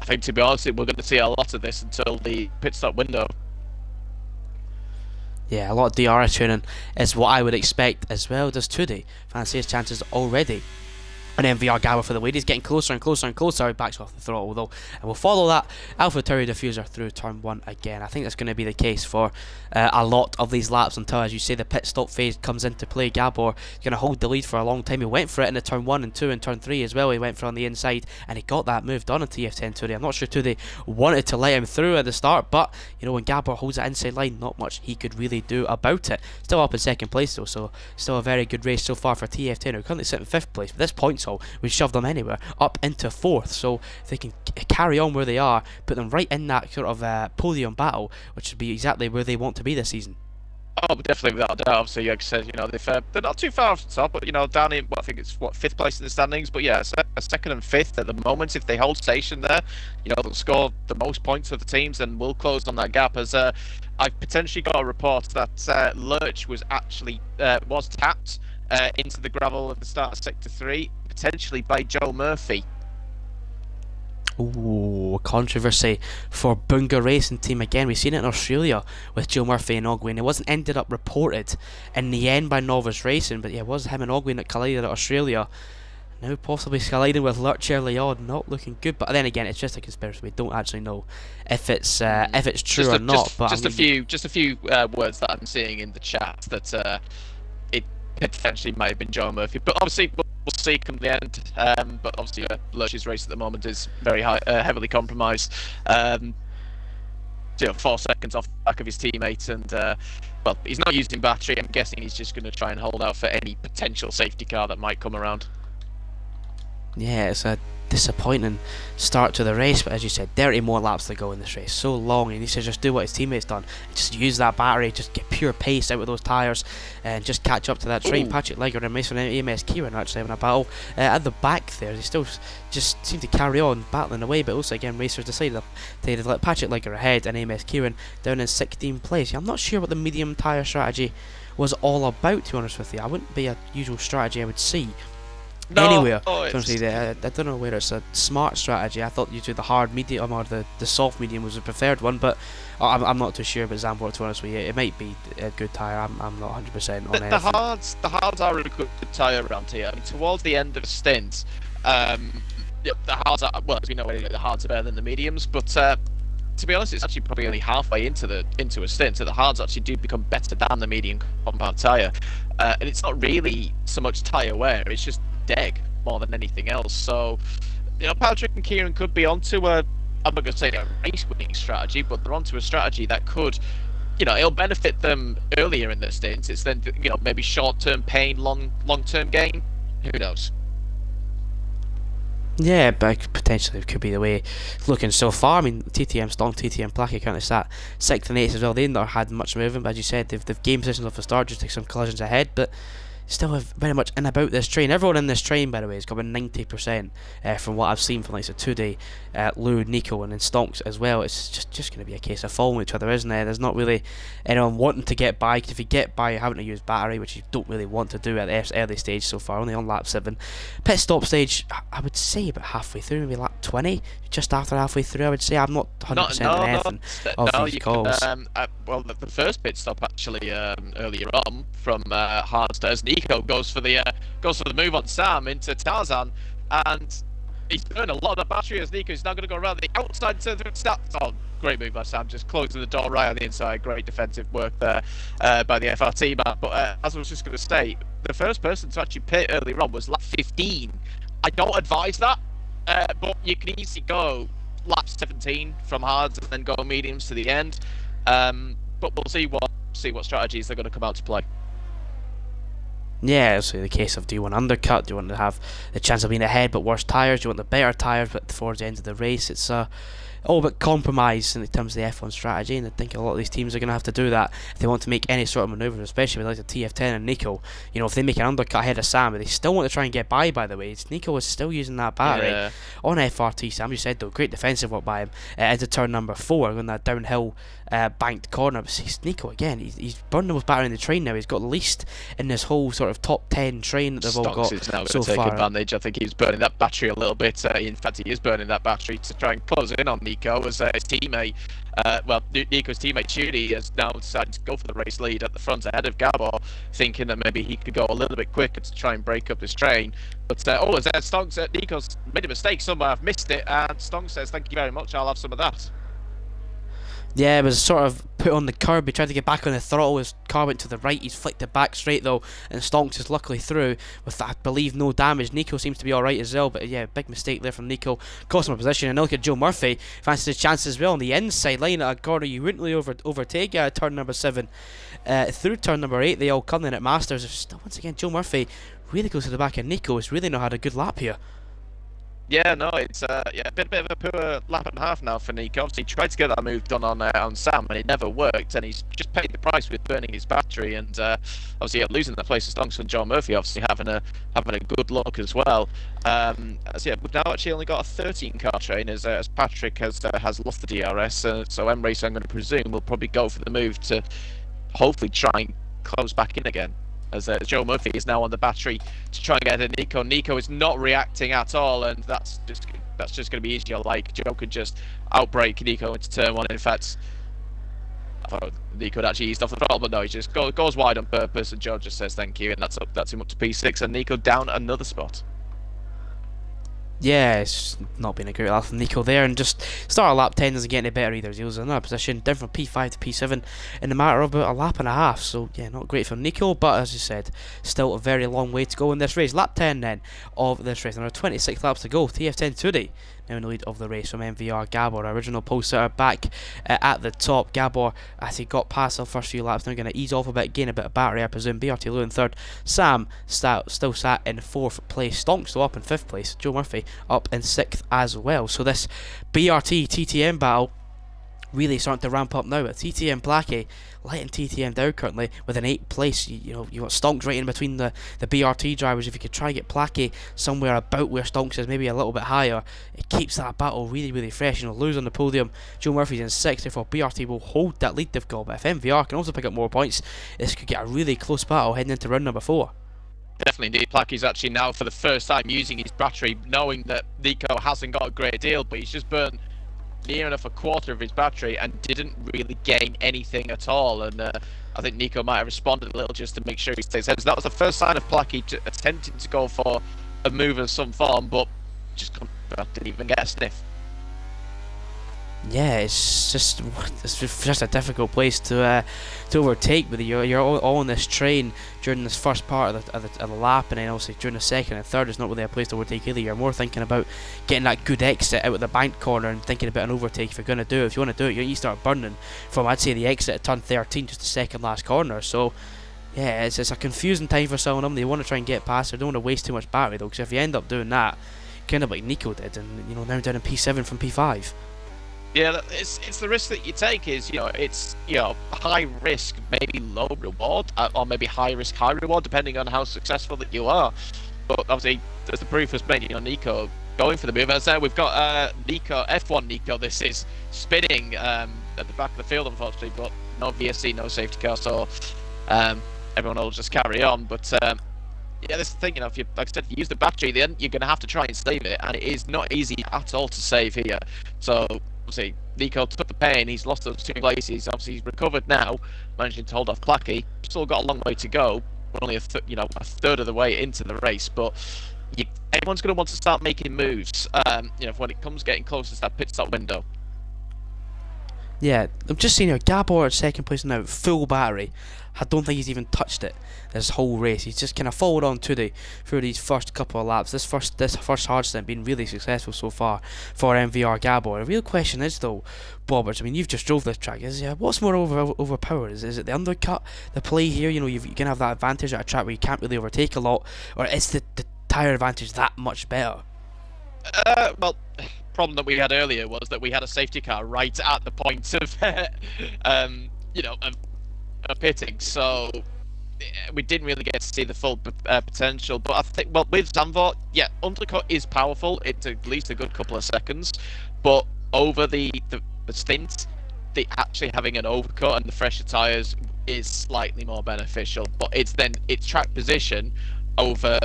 B: I think, to be honest, we're going to see a lot of this until the pit stop window.
A: Yeah, a lot of DR tuning is what I would expect as well. Does Tudi fancy his chances already? And then VR Gabba for the lead. He's getting closer and closer and closer. He backs off the throttle though. And we'll follow that Alpha Tauri diffuser through turn 1 again. I think that's going to be the case for a lot of these laps until, as you say, the pit stop phase comes into play. Gabor is going to hold the lead for a long time. He went for it in the turn 1 and 2 and turn 3 as well. He went for it on the inside and he got that move done on TF10 Tauri. I'm not sure Tudi wanted to let him through at the start, but you know, when Gabor holds that inside line, not much he could really do about it. Still up in 2nd place though, so still a very good race so far for TF10, who currently sit in 5th place. But this points haul would shove them anywhere up into 4th, so if they can carry on where they are, put them right in that sort of podium battle, which would be exactly where they want to be this season.
B: Oh, definitely, without a doubt. Obviously, like I said, you know, they're not too far off the top, but you know, down in I think it's 5th place in the standings. But yeah, a 2nd and 5th at the moment. If they hold station there, you know, they'll score the most points of the teams, and we'll close on that gap. As I've potentially got a report that Lurch was actually was tapped into the gravel at the start of Sector 3, potentially by Joe Murphy.
A: Ooh, controversy for Boonga Racing Team again. We've seen it in Australia with Joe Murphy and Ogwyn. It wasn't ended up reported in the end by Novice Racing, but yeah, it was him and Ogwyn that collided at Australia. Now possibly colliding with Lurch early on, not looking good. But then again, it's just a conspiracy. We don't actually know if it's true or not. But
B: just a few words that I'm seeing in the chat that it potentially might have been Joe Murphy, but obviously we'll see come the end. But obviously Lurch's race at the moment is very heavily compromised. 4 seconds off the back of his teammate, and well, he's not using battery. I'm guessing he's just going to try and hold out for any potential safety car that might come around.
A: Yeah, it's a disappointing start to the race, but as you said, 30 more laps to go in this race. So long, he needs to just do what his teammates done. Just use that battery, just get pure pace out of those tyres, and just catch up to that train. Patrick Liger and Mason AMS Kieran actually having a battle at the back there. They still just seem to carry on battling away, but also again, racers decided to let Patrick Liger ahead and AMS Kieran down in 16th place. I'm not sure what the medium tyre strategy was all about, to be honest with you. I wouldn't be a usual strategy I would see anywhere. I don't know whether it's a smart strategy. I thought you do the hard medium or the soft medium was the preferred one, but I'm not too sure. But Zambor, to be honest with you, it might be a good tyre. I'm not 100% on it.
B: The hards are a good tyre around here. I mean, towards the end of a stint, the hards are, well, as we know, the hards are better than the mediums, but to be honest, it's actually probably only halfway into a stint, so the hards actually do become better than the medium compound tyre, and it's not really so much tyre wear, it's just deg more than anything else. So, you know, Patrick and Kieran could be onto I'm not going to say a race-winning strategy, but they're onto a strategy that could, you know, it'll benefit them earlier in their stints. It's then, you know, maybe short-term pain, long-term gain. Who knows?
A: Yeah, but potentially it could be the way it's looking so far. I mean, TTM Stong, TTM Placky currently sat 6th and 8th as well. They've not had much movement, but as you said, they've gained positions off the start, just take some collisions ahead, but still have very much in about this train. Everyone in this train, by the way, has got about 90% from what I've seen from like Today, Lou, Nico, and then Stonks as well. It's just going to be a case of following each other, isn't it? There's not really anyone wanting to get by, because if you get by, you're having to use battery, which you don't really want to do at the early stage so far, only on lap 7. Pit stop stage, I would say about halfway through, maybe lap 20, just after halfway through, I would say. I'm not 100% on anything of these calls.
B: Well, the first pit stop actually earlier on from Hardstairs, Nico goes for the move on Sam into Tarzan, and he's burned a lot of battery as Nico's now going to go around the outside to the start. Oh, great move by Sam, just closing the door right on the inside. Great defensive work there by the FRT man. But as I was just going to say, the first person to actually pit earlier on was lap 15. I don't advise that, but you can easily go lap 17 from hards and then go mediums to the end. But we'll see what strategies they're going to come out to play.
A: Yeah, it's the case of, do you want to undercut, do you want to have the chance of being ahead but worse tyres, do you want the better tyres but towards the end of the race? It's all but compromise in terms of the F1 strategy, and I think a lot of these teams are going to have to do that if they want to make any sort of manoeuvre, especially with like the TF10 and Nico. You know, if they make an undercut ahead of Sam, but they still want to try and get by the way. Nico is still using that battery on FRT. Sam, you said though, great defensive work by him into turn number 4 on that downhill banked corner. But see, Nico again, he's burning the most battery in the train now. He's got the least in this whole sort of top 10 train that they've all got
B: is now
A: so
B: going to take
A: far.
B: advantage. I think he's burning that battery a little bit. In fact, he is burning that battery to try and close in on Nico as his teammate. Nico's teammate Judy has now decided to go for the race lead at the front ahead of Gabor, thinking that maybe he could go a little bit quicker to try and break up this train. But Stonks, Nico's made a mistake somewhere. I've missed it, and Stonks says, "Thank you very much. I'll have some of that."
A: Yeah, it was sort of put on the curb. He tried to get back on the throttle. His car went to the right. He's flicked it back straight though, and Stonks is luckily through with, I believe, no damage. Nico seems to be alright as well, but yeah, big mistake there from Nico. Cost him a position. And look at Joe Murphy. Fancies his chances as well on the inside line at a corner you wouldn't really overtake turn number 7. Through turn number 8, they all come in at Masters. Still, once again, Joe Murphy really goes to the back of Nico. Has really not had a good lap here.
B: Yeah, no, it's a bit of a poor lap and a half now for Nico. Obviously, he tried to get that move done on Sam, and it never worked. And he's just paid the price with burning his battery, and obviously losing the place of Stonks and John Murphy. Obviously having a good look as well. We've now actually only got a 13 car train as Patrick has lost the DRS. So M Race, I'm going to presume, will probably go for the move to hopefully try and close back in again. As Joe Murphy is now on the battery to try and get at Nico. Nico is not reacting at all, and that's just going to be easier. Like Joe could just outbrake Nico into turn 1. In fact, I thought Nico had actually eased off the throttle, but no, he just goes wide on purpose, and Joe just says thank you, and that's him up to P6, and Nico down another spot.
A: Yeah, it's not been a great lap from Nico there, and just start of lap 10 doesn't get any better either. He was in another position, down from P5 to P7 in a matter of about a lap and a half. So yeah, not great for Nico, but as you said, still a very long way to go in this race. Lap 10 then of this race, and there are 26 laps to go. TF10 today now in the lead of the race from MVR. Gabor, original pole sitter, back at the top. Gabor, as he got past the first few laps, now going to ease off a bit, gain a bit of battery, I presume. BRT Lou in 3rd. Sam still sat in 4th place. Stonks still up in 5th place. Joe Murphy up in 6th as well. So this BRT TTM battle really starting to ramp up now. At TTM Blackie letting TTM down currently with an 8th place. You got Stonks right in between the BRT drivers. If you could try and get Blackie somewhere about where Stonks is, maybe a little bit higher, it keeps that battle really fresh. Lose on the podium. Joe Murphy's in 6th, therefore BRT will hold that lead they've got. But if MVR can also pick up more points, this could get a really close battle heading into round number 4.
B: Definitely indeed. Placky's actually now for the first time using his battery, knowing that Nico hasn't got a great deal, but he's just burnt near enough a quarter of his battery and didn't really gain anything at all. And I think Nico might have responded a little just to make sure he stays ahead. So that was the first sign of Placky attempting to go for a move of some form, but didn't even get a sniff.
A: Yeah, it's just a difficult place to overtake. With you're all on this train during this first part of the lap, and then obviously during the second and third, it's not really a place to overtake either. You're more thinking about getting that good exit out of the bank corner and thinking about an overtake if you're going to do it. If you want to do it, you start burning from, I'd say, the exit at turn 13, just the second last corner. So yeah, it's a confusing time for some of them. They want to try and get past. They don't want to waste too much battery though, because if you end up doing that, kind of like Nico did, and now down in P7 from P5.
B: Yeah, it's the risk that you take. Is it's high risk, maybe low reward, or maybe high risk, high reward, depending on how successful that you are. But obviously, as the proof was made, Nico going for the move. As we've got Nico, F1 Nico. This is spinning at the back of the field, unfortunately, but no VSC, no safety car, so everyone will just carry on. But yeah, this is the thing, if you, like I said, if you use the battery, then you're going to have to try and save it, and it is not easy at all to save here. So obviously Nico took the pain. He's lost those 2 places. Obviously he's recovered now, managing to hold off Placky. Still got a long way to go. We're only a third of the way into the race, but everyone's going to want to start making moves. When it comes getting closer to that pit stop window.
A: Yeah, I'm just seeing here, Gabor at 2nd place now, full battery. I don't think he's even touched it this whole race. He's just kind of followed on through these first couple of laps. This first hard stint been really successful so far for MVR Gabor. The real question is though, Bobbers, you've just drove this track. What's more overpowered? Is it the undercut, the play here? You can have that advantage at a track where you can't really overtake a lot, or is the tyre advantage that much better?
B: Well, problem that we had earlier was that we had a safety car right at the point of, you know, of pitting, so we didn't really get to see the full potential. But I think, well, with Zandvoort, yeah, undercut is powerful. It's at least a good couple of seconds, but over the stint, the actually having an overcut and the fresher tyres is slightly more beneficial. But it's track position over,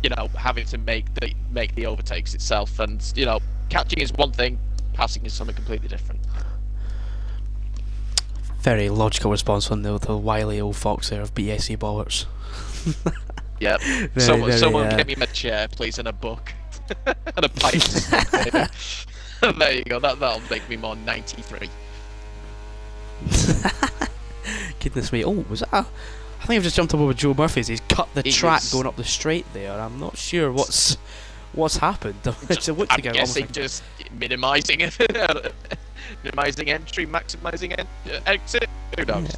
B: you know, having to make the overtakes itself. And you know, catching is one thing, passing is something completely different.
A: Very logical response from the wily old fox there of BSC ballers.
B: Yep. Someone get me a chair, please, and a book. And a pipe. There you go. That'll make me more 93.
A: Goodness me. Oh, was that I think I've just jumped up over Joe Murphy's. He's cut the track going up the straight there. I'm not sure what's happened. It's a look
B: I'm
A: together.
B: guessing just minimising it. Minimising entry, maximising exit. Who knows?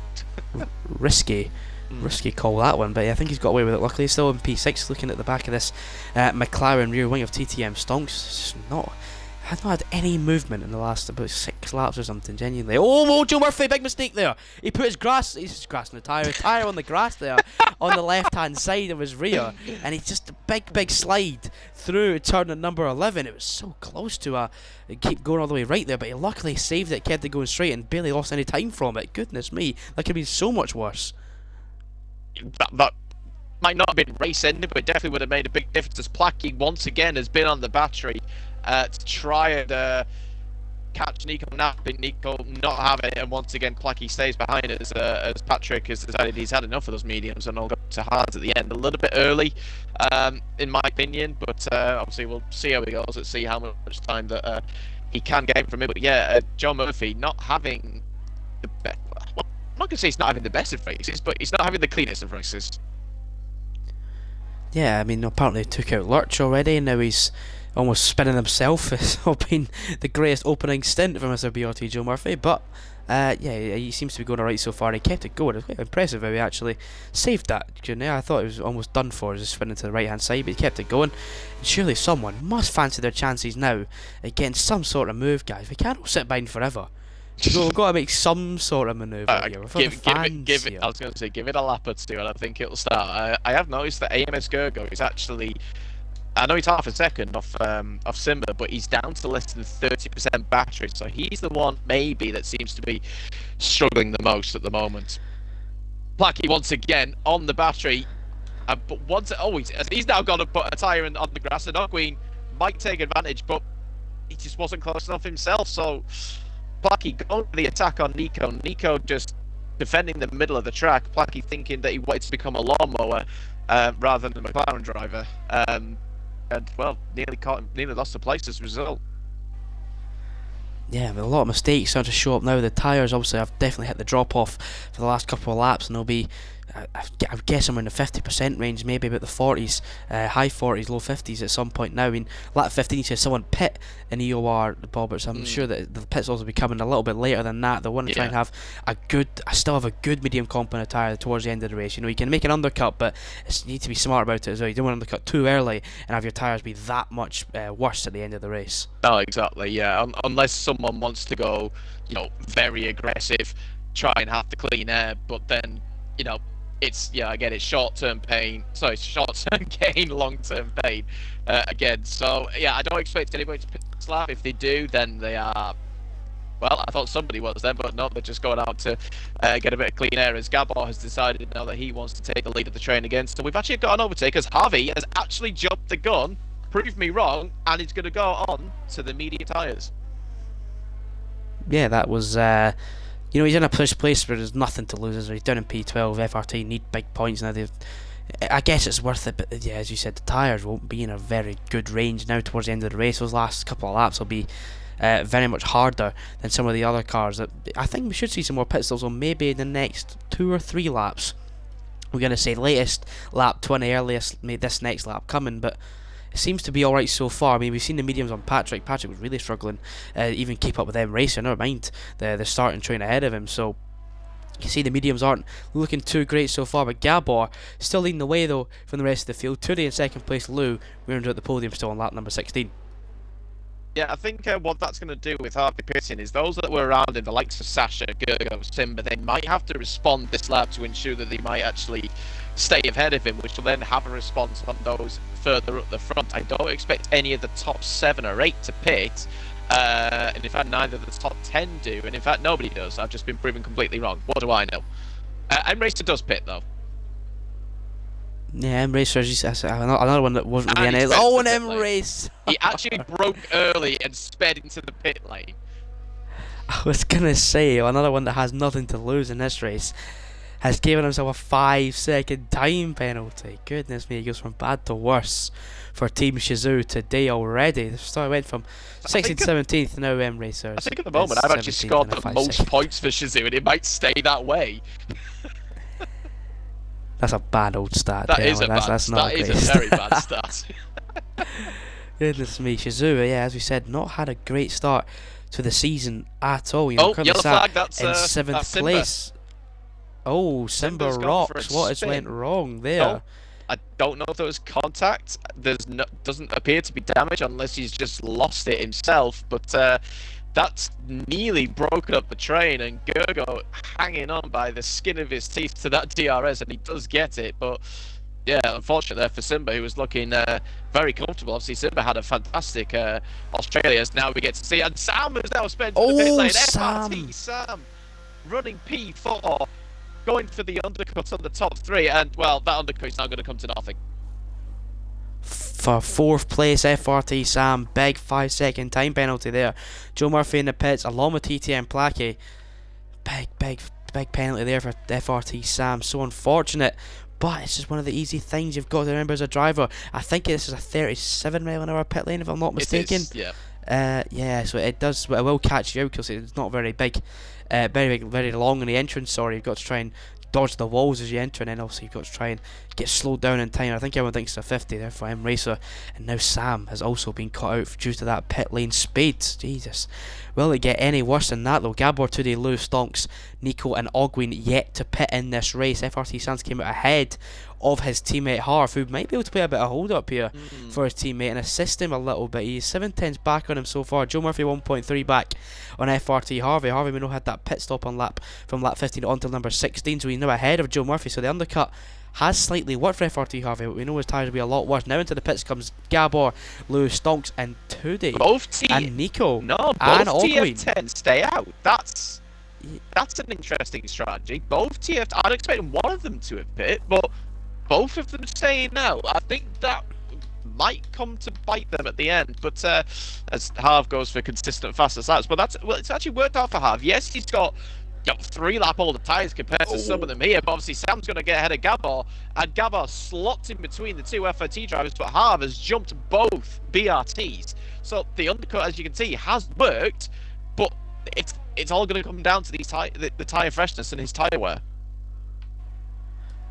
A: Yeah. Risky call that one, but yeah, I think he's got away with it. Luckily, he's still in P6. Looking at the back of this McLaren rear wing of TTM Stonks, it's just has not had any movement in the last about 6 laps or something. Genuinely. Oh, Joe Murphy, big mistake there. He put his grass on the tyre on the grass there on the left hand side of his rear, and he's just a big slide through turn number 11. It was so close to keep going all the way right there, but he luckily saved it, kept it going straight, and barely lost any time from it. Goodness me, that could have been so much worse.
B: That might not have been race ending, but it definitely would have made a big difference. As Placky once again has been on the battery to try and catch Nico napping. Nico not having it, and once again Placky stays behind as Patrick has decided he's had enough of those mediums and all go to hards at the end. A little bit early, in my opinion, but obviously we'll see how he goes and see how much time that he can gain from it. But yeah, Joe Murphy not having the best. Well, I'm not going to say he's not having the best of races, but he's not having the cleanest of races.
A: Yeah, I mean, apparently he took out Lurch already, and now he's almost spinning himself. It's not been the greatest opening stint for Mr. BRT Joe Murphy, but yeah, he seems to be going alright so far. He kept it going. It's quite impressive how he actually saved that. I thought it was almost done for, just spinning to the right hand side, but he kept it going. And surely someone must fancy their chances now against some sort of move, guys. We can't all sit behind forever. We've got to make some sort of manoeuvre here.
B: Give it. I was going to say, give it a lap or two, and I think it'll start. I have noticed that AMS Gergo is actually, I know he's half a second off Simba, but he's down to less than 30% battery, so he's the one maybe that seems to be struggling the most at the moment. Placky once again on the battery, but he's now got to put a tyre on the grass, and Ogween might take advantage, but he just wasn't close enough himself, so Placky going for the attack on Nico. Nico just defending the middle of the track. Placky thinking that he wanted to become a lawnmower rather than a McLaren driver. And well, nearly lost the place as a result.
A: Yeah, but a lot of mistakes starting to show up now. The tyres obviously have definitely hit the drop off for the last couple of laps, and they'll be, I guess, somewhere in the 50% range, maybe about the 40s, high 40s, low 50s at some point now. I mean, lap 15 says someone pit in EOR, Bob, so I'm sure that the pits will be coming a little bit later than that. They want to try and have still have a good medium component tyre towards the end of the race. You know, you can make an undercut, but you need to be smart about it as well. You don't want to undercut too early and have your tyres be that much worse at the end of the race.
B: Oh, exactly, yeah. Unless someone wants to go, you know, very aggressive, try and have the clean air, but then, you know, it's short-term pain. Sorry, short-term gain, long-term pain. Again, so yeah, I don't expect anybody to pit slap. If they do, then they are. Well, I thought somebody was then, but no, they're just going out to get a bit of clean air. As Gabor has decided now that he wants to take the lead of the train again. So we've actually got an overtake as Harvey has actually jumped the gun, proved me wrong, and he's going to go on to the medium tyres.
A: Yeah, that was. You know, he's in a place where there's nothing to lose. He's down in P12. FRT need big points now. I guess it's worth it, but yeah, as you said, the tyres won't be in a very good range now towards the end of the race. Those last couple of laps will be very much harder than some of the other cars. I think we should see some more pit stops on maybe in the next 2 or 3 laps. We're going to say latest lap 20, earliest this next lap coming, but it seems to be alright so far. I mean, we've seen the mediums on Patrick. Patrick was really struggling even keep up with them racing. Never mind the starting train ahead of him. So you see the mediums aren't looking too great so far. But Gabor still leading the way though from the rest of the field. Turi in second place. Lou rounds out the podium still on lap number 16.
B: Yeah, I think what that's going to do with Harvey pitting is those that were around him, the likes of Sasha, Gergo, Simba, they might have to respond this lap to ensure that they might actually stay ahead of him, which will then have a response on those further up the front. I don't expect any of the top 7 or 8 to pit, and in fact neither of the top 10 do, and in fact nobody does. I've just been proven completely wrong. What do I know? M-Racer does pit though.
A: Yeah, M-Racer, another one that wasn't really in it. Oh, an M-Race!
B: He actually broke early and sped into the pit lane.
A: I was going to say, another one that has nothing to lose in this race has given himself a 5-second time penalty. Goodness me, he goes from bad to worse for Team Shizou today already. The start went from 16th, 17th, now M-Racer.
B: I think at the moment I've actually scored the most points for Shizou, and it might stay that way.
A: That's a bad old stat.
B: That is a very bad stat.
A: Goodness me, Shizou, yeah, as we said, not had a great start to the season at all. You know,
B: yellow flag, that's
A: in 7th place. Oh, Simba rocks. What has went wrong there?
B: No, I don't know if there was contact. Doesn't appear to be damage unless he's just lost it himself. But that's nearly broken up the train, and Gergo hanging on by the skin of his teeth to that DRS, and he does get it. But yeah, unfortunately there for Simba, who was looking very comfortable. Obviously, Simba had a fantastic Australia, as now we get to see. And Sam has now spent the pit lane. FRT Sam running P4, going for the undercut on the top 3, and well, that undercut is now going to come to nothing.
A: For 4th place, FRT Sam, big 5-second time penalty there. Joe Murphy in the pits, along with TTM Plackey. Big penalty there for FRT Sam. So unfortunate, but it's just one of the easy things you've got to remember as a driver. I think this is a 37 mile an hour pit lane, if I'm not mistaken.
B: It is, yeah.
A: Yeah, so it will catch you out because it's not very big, very long in the entrance. Sorry, you've got to try and dodge the walls as you enter, and then obviously you've got to try and get slowed down in time. I think everyone thinks it's a 50 there for M-Racer, and now Sam has also been cut out due to that pit lane speed. Jesus, will it get any worse than that though? Gabor today, Lou, Stonks, Nico and Ogwin yet to pit in this race. FRT Sands came out ahead of his teammate Harv, who might be able to play a bit of hold up here for his teammate and assist him a little bit. He's 7/10 back on him so far. Joe Murphy 1.3 back on FRT Harvey. Harvey, we know, had that pit stop on from lap 15 on to number 16, so he's now ahead of Joe Murphy. So the undercut has slightly worked for FRT Harvey, but we know his tyres will be a lot worse. Now into the pits comes Gabor, Lou, Stonks and Tudi and Nico
B: and
A: Ogwin.
B: TF10 stay out. That's an interesting strategy. Both I'd expect one of them to have pit, but both of them staying out. I think that might come to bite them at the end, but as Harv goes for consistent faster starts, but it's actually worked out for Harv. Yes, he's got 3-lap older tyres compared to some of them here, but obviously Sam's going to get ahead of Gabor, and Gabor slots in between the two FRT drivers, but Harv has jumped both BRTs. So the undercut, as you can see, has worked, but it's all going to come down to the tyre freshness and his tyre wear.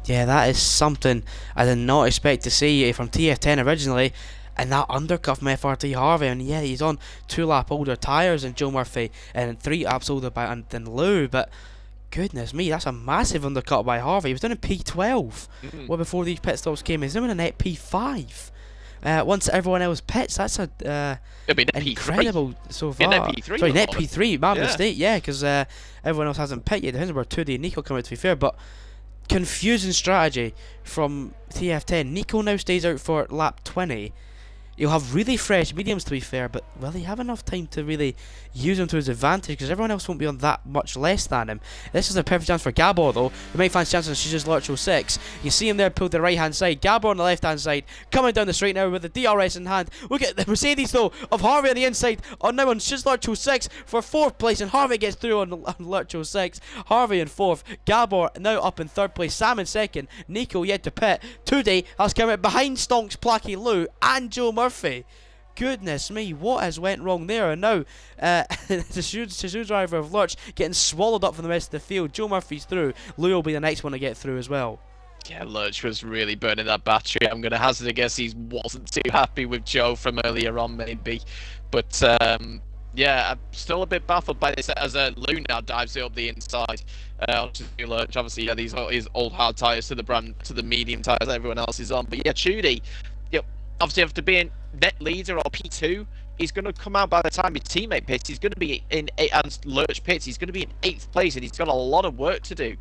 A: Yeah, that is something I did not expect to see from TF10 originally, and that undercut from FRT Harvey. And yeah, he's on 2-lap older tyres than Joe Murphy and 3 laps older than Lou, but goodness me, that's a massive undercut by Harvey. He was down in P12 well before these pit stops came. He's now in a net P5. Once everyone else pits, that's incredible so far.
B: Net P3,
A: sorry, net P3, my mistake, yeah, because everyone else hasn't pit yet. The Hindenburg 2D and Nico come out, to be fair, but confusing strategy from TF10. Nico now stays out for lap 20. He'll have really fresh mediums, to be fair, but will he have enough time to really use them to his advantage? Because everyone else won't be on that much less than him. This is a perfect chance for Gabor, though. We might find chances. She's just Lurch 06. You see him there pulled the right hand side. Gabor on the left hand side, coming down the straight now with the DRS in hand. Look at the Mercedes, though, of Harvey on the inside. Now on Shiz Lurch 06 for 4th place, and Harvey gets through on Lurch 06. Harvey in 4th. Gabor now up in 3rd place. Sam in 2nd. Nico yet to pit. Today has come out behind Stonks, Plackey, Lou, and Joe Murphy. Goodness me, what has went wrong there? And now the Suzuki driver of Lurch getting swallowed up from the rest of the field. Joe Murphy's through. Lou will be the next one to get through as well.
B: Yeah, Lurch was really burning that battery. I'm going to hazard a guess he wasn't too happy with Joe from earlier on, maybe. But yeah, I'm still a bit baffled by this as Lou now dives it up the inside. Lurch, obviously, yeah, these old hard tyres to the medium tyres everyone else is on. But yeah, Chudy, obviously after being net leader or P2 he's going to come out by the time his teammate pits. He's going to be in and Lurch pits. He's going to be in 8th place, and he's got a lot of work to do.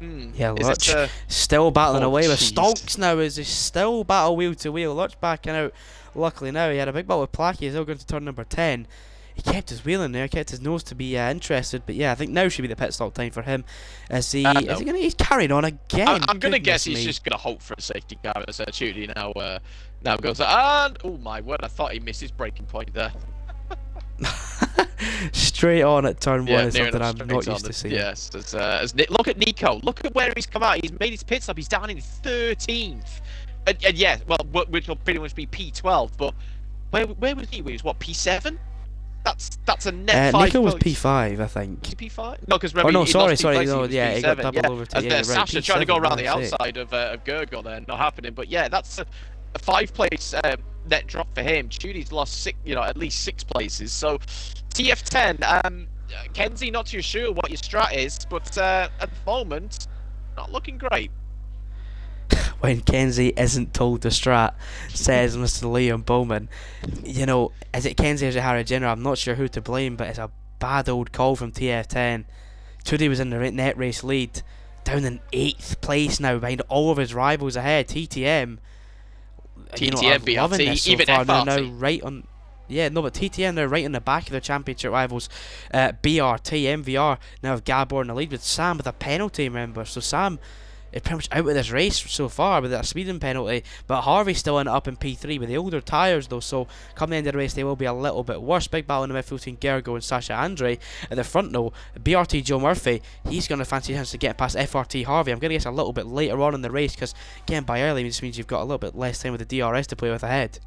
A: Yeah, Lurch still battling away with Stonks now. Is he still battle wheel to wheel? Lurch backing out. Luckily now he had a big battle with Placky. He's now going to turn number 10. He kept his wheel in there, kept his nose to be interested, but yeah, I think now should be the pit stop time for him. He's carrying on again.
B: I'm going to guess he's just going to hope for a safety car as Judy now goes, and oh my word, I thought he missed his braking point there.
A: Straight on at turn 1 is something I'm not used to seeing.
B: Yes, look at Nico, look at where he's come out. He's made his pit stop. He's down in 13th, and yeah, well, which will pretty much be P12. But where was he? He was what, P7? That's a net 5
A: Nico was
B: points.
A: P5, I think.
B: Was he P5? No, because remember,
A: no, sorry,
B: yeah,
A: he got double over to
B: Sasha
A: right,
B: trying to go around the
A: P7,
B: outside of Gurgle there, not happening. But yeah, that's a 5-place net drop for him. Judy's lost at least 6 places. So TF10, Kenzie, not too sure what your strat is, but at the moment, not looking great.
A: When Kenzie isn't told to strat, says Mr. Liam Bowman. Is it Kenzie or is it Harry Jenner? I'm not sure who to blame, but it's a bad old call from TF10. Today was in the net race lead, down in 8th place now, behind all of his rivals ahead. TTM,
B: BRT,
A: loving this so
B: even
A: far.
B: FRT.
A: They're now right on. Yeah, no, but TTM, they're right in the back of their championship rivals. BRT, MVR now have Gabor in the lead with Sam with a penalty, remember. So Sam is pretty much out of this race so far with that speeding penalty, but Harvey's still in up in P3 with the older tyres though, so come the end of the race they will be a little bit worse. Big battle in the midfield between Gergo and Sasha Andre. At the front though, BRT Joe Murphy, he's going to fancy a chance to get past FRT Harvey. I'm going to guess a little bit later on in the race, because getting by early just means you've got a little bit less time with the DRS to play with ahead.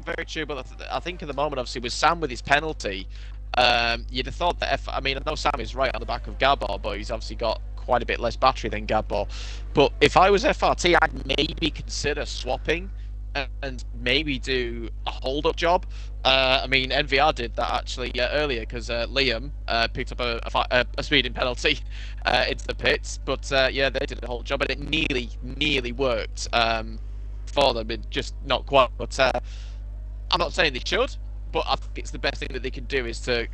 B: Very true, but I think at the moment, obviously, with Sam with his penalty, you'd have thought that I know Sam is right on the back of Gabor, but he's obviously got quite a bit less battery than Gabor. But if I was FRT, I'd maybe consider swapping and maybe do a hold-up job. NVR did that actually earlier, because Liam picked up a speeding penalty into the pits. But yeah, they did a whole job, and it nearly worked for them. It just not quite. But I'm not saying they should, but I think it's the best thing that they can do is to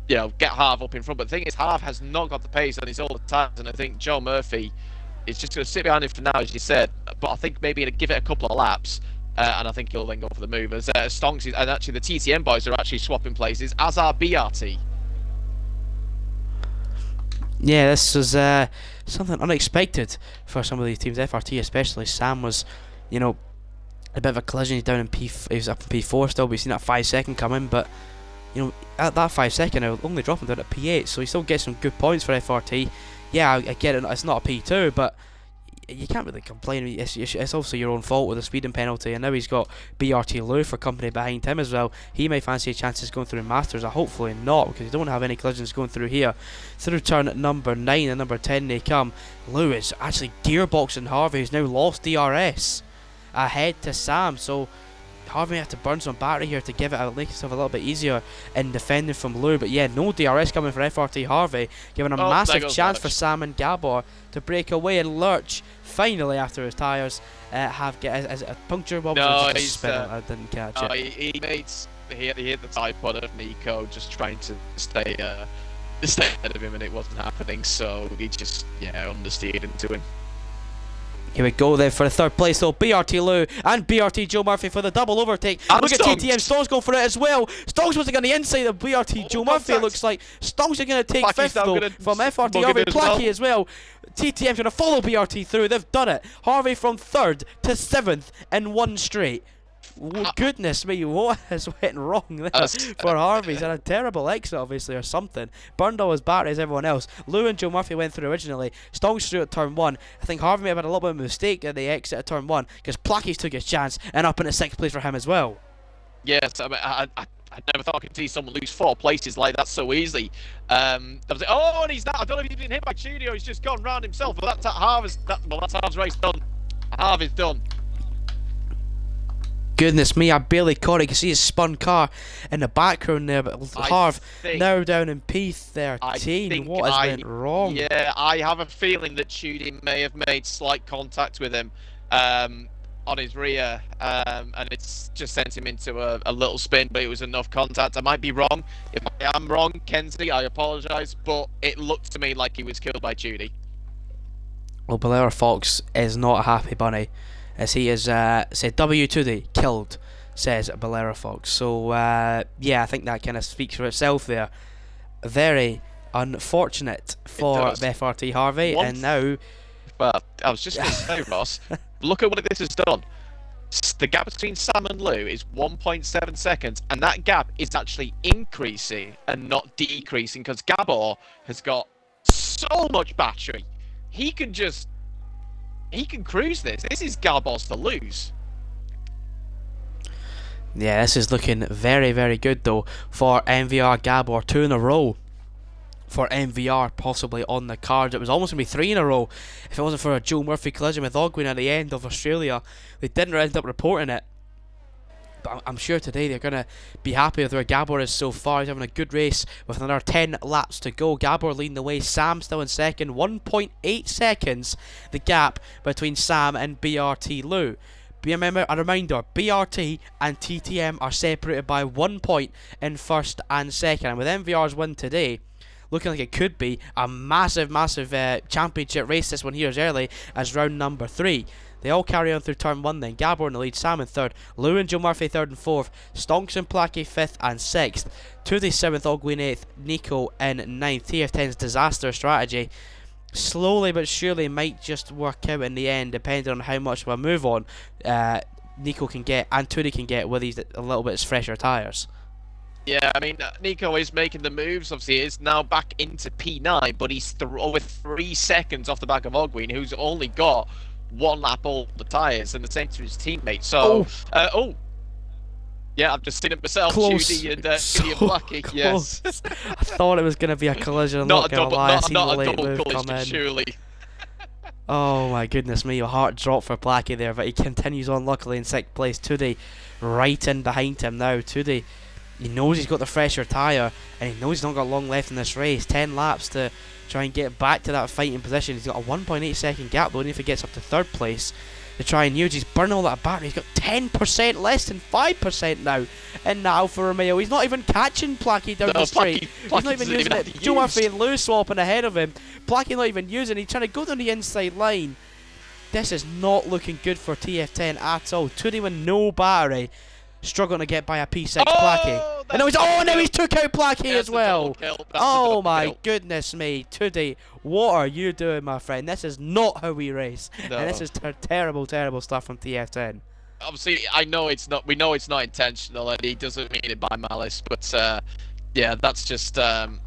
B: get Harv up in front. But the thing is, Harv has not got the pace on his older times, and I think Joe Murphy is just going to sit behind him for now, as you said. But I think maybe give it a couple of laps, and I think he'll then go for the move. As Stonks and actually the TTM boys are actually swapping places, as are BRT.
A: Yeah, this was something unexpected for some of these teams. FRT especially. Sam was, a bit of a collision. He's down in he was up in P4 still, but he's seen that 5-second come in. But at that 5-second, I'll only drop him down at P8, so he still gets some good points for FRT. Yeah, I get it. It's not a P2, but you can't really complain. It's also your own fault with a speeding penalty, and now he's got BRT Lou for company behind him as well. He may fancy a chances going through Masters. Hopefully not, because you don't have any collisions going through here. Through turn at number 9 and number 10 they come. Lou is actually gearboxing Harvey, who's now lost DRS, ahead to Sam. So Harvey may have to burn some battery here to make himself a little bit easier in defending from Lou. But yeah, no DRS coming for FRT Harvey, giving a massive chance for Sam and Gabor to break away. And Lurch finally, after his tyres have is it a puncture? What was it? Spin? I didn't catch it.
B: He hit the side pod of Nico, just trying to stay ahead of him, and it wasn't happening. So he just understeered into him.
A: Here we go then for the third place, so BRT Lou and BRT Joe Murphy for the double overtake. And look at TTM, Stonks going for it as well. Stonks was going to the inside of BRT Joe Murphy, it looks like. Stonks are going to take
B: Placky's
A: 5th though from FRT Harvey. Placky as well. TTM's going to follow BRT through, they've done it. Harvey from 3rd to 7th in one straight. Goodness me, what has went wrong there for Harvey? He's had a terrible exit, obviously, or something. Burned all his battery as everyone else. Lou and Joe Murphy went through originally. Stonks through at turn 1. I think Harvey may have had a little bit of a mistake at the exit at turn 1, because Placky's took his chance, and up in 6th place for him as well.
B: Yes, I never thought I could see someone lose 4 places like that so easily. And he's not. I don't know if he's been hit by Studio. He's just gone round himself. But that's Harv's race done. Harv is done.
A: Goodness me, I barely caught it. You can see his spun car in the background there, but Harv now down in P13. What has went wrong?
B: Yeah, I have a feeling that Judy may have made slight contact with him. on his rear, and it's just sent him into a little spin, but it was enough contact. I might be wrong. If I am wrong, Kenzie, I apologise, but it looked to me like he was killed by Judy.
A: Well, Bolera Fox is not a happy bunny, as he is said W2D killed, says Bolera Fox. So yeah, I think that kind of speaks for itself there. Very unfortunate for FRT Harvey, and now.
B: Well, I was just going to say, Ross, look at what this has done. The gap between Sam and Lou is 1.7 seconds, and that gap is actually increasing and not decreasing because Gabor has got so much battery. He can cruise this. This is Gabor's to lose.
A: Yeah, this is looking very, very good though for MVR Gabor. 2 in a row for MVR possibly on the card. It was almost going to be 3 in a row if it wasn't for a Joe Murphy collision with Ogwyn at the end of Australia. They didn't end up reporting it, but I'm sure today they're going to be happy with where Gabor is so far. He's having a good race with another 10 laps to go. Gabor leading the way, Sam still in second, 1.8 seconds the gap between Sam and BRT Lou. Remember, a reminder, BRT and TTM are separated by 1 point in first and second, and with MVR's win today, looking like it could be a massive championship race. This one here as early as round number 3. They all carry on through turn 1 then. Gabor in the lead, Sam in 3rd, Lou and Joe Murphy 3rd and 4th, Stonks and Plackey 5th and 6th, 2nd 7th, Ogwyn 8th, Nico in 9th. TF10's disaster strategy slowly but surely might just work out in the end, depending on how much of a move on Nico can get and Turi can get with these a little bit fresher tyres.
B: Yeah, I mean, Nico is making the moves. Obviously, he is now back into P9, but he's over 3 seconds off the back of Ogwyn, who's only got 1 lap all the tyres, and the same to his teammate. So, yeah, I've just seen it myself.
A: Close.
B: Judy and Blackie.
A: Close.
B: Yes.
A: I thought it was going to be a collision. I'm not going to lie.
B: Not a double collision, surely.
A: Oh my goodness me, your heart dropped for Blackie there, but he continues on luckily in 6th place. Tudi right in behind him now. Tudi, he knows he's got the fresher tyre, and he knows he's not got long left in this race. 10 laps to try and get back to that fighting position. He's got a 1.8 second gap though, and if he gets up to 3rd place to try and use, he's burning all that battery. He's got 10% less than 5% now in the Alfa Romeo. He's not even catching Plackey down the straight. He's not even using it. Joe Murphy and Lou swapping ahead of him. Plackey not even using. He's trying to go down the inside line. This is not looking good for TF10 at all. Tudi with no battery, struggling to get by a P6 Plackey. And now he's took out Plackey as well. Oh my goodness me, Tudi, what are you doing, my friend? This is not how we race, and this is terrible, terrible stuff from TF10.
B: Obviously, I know it's not. We know it's not intentional, and he doesn't mean it by malice. But yeah, that's just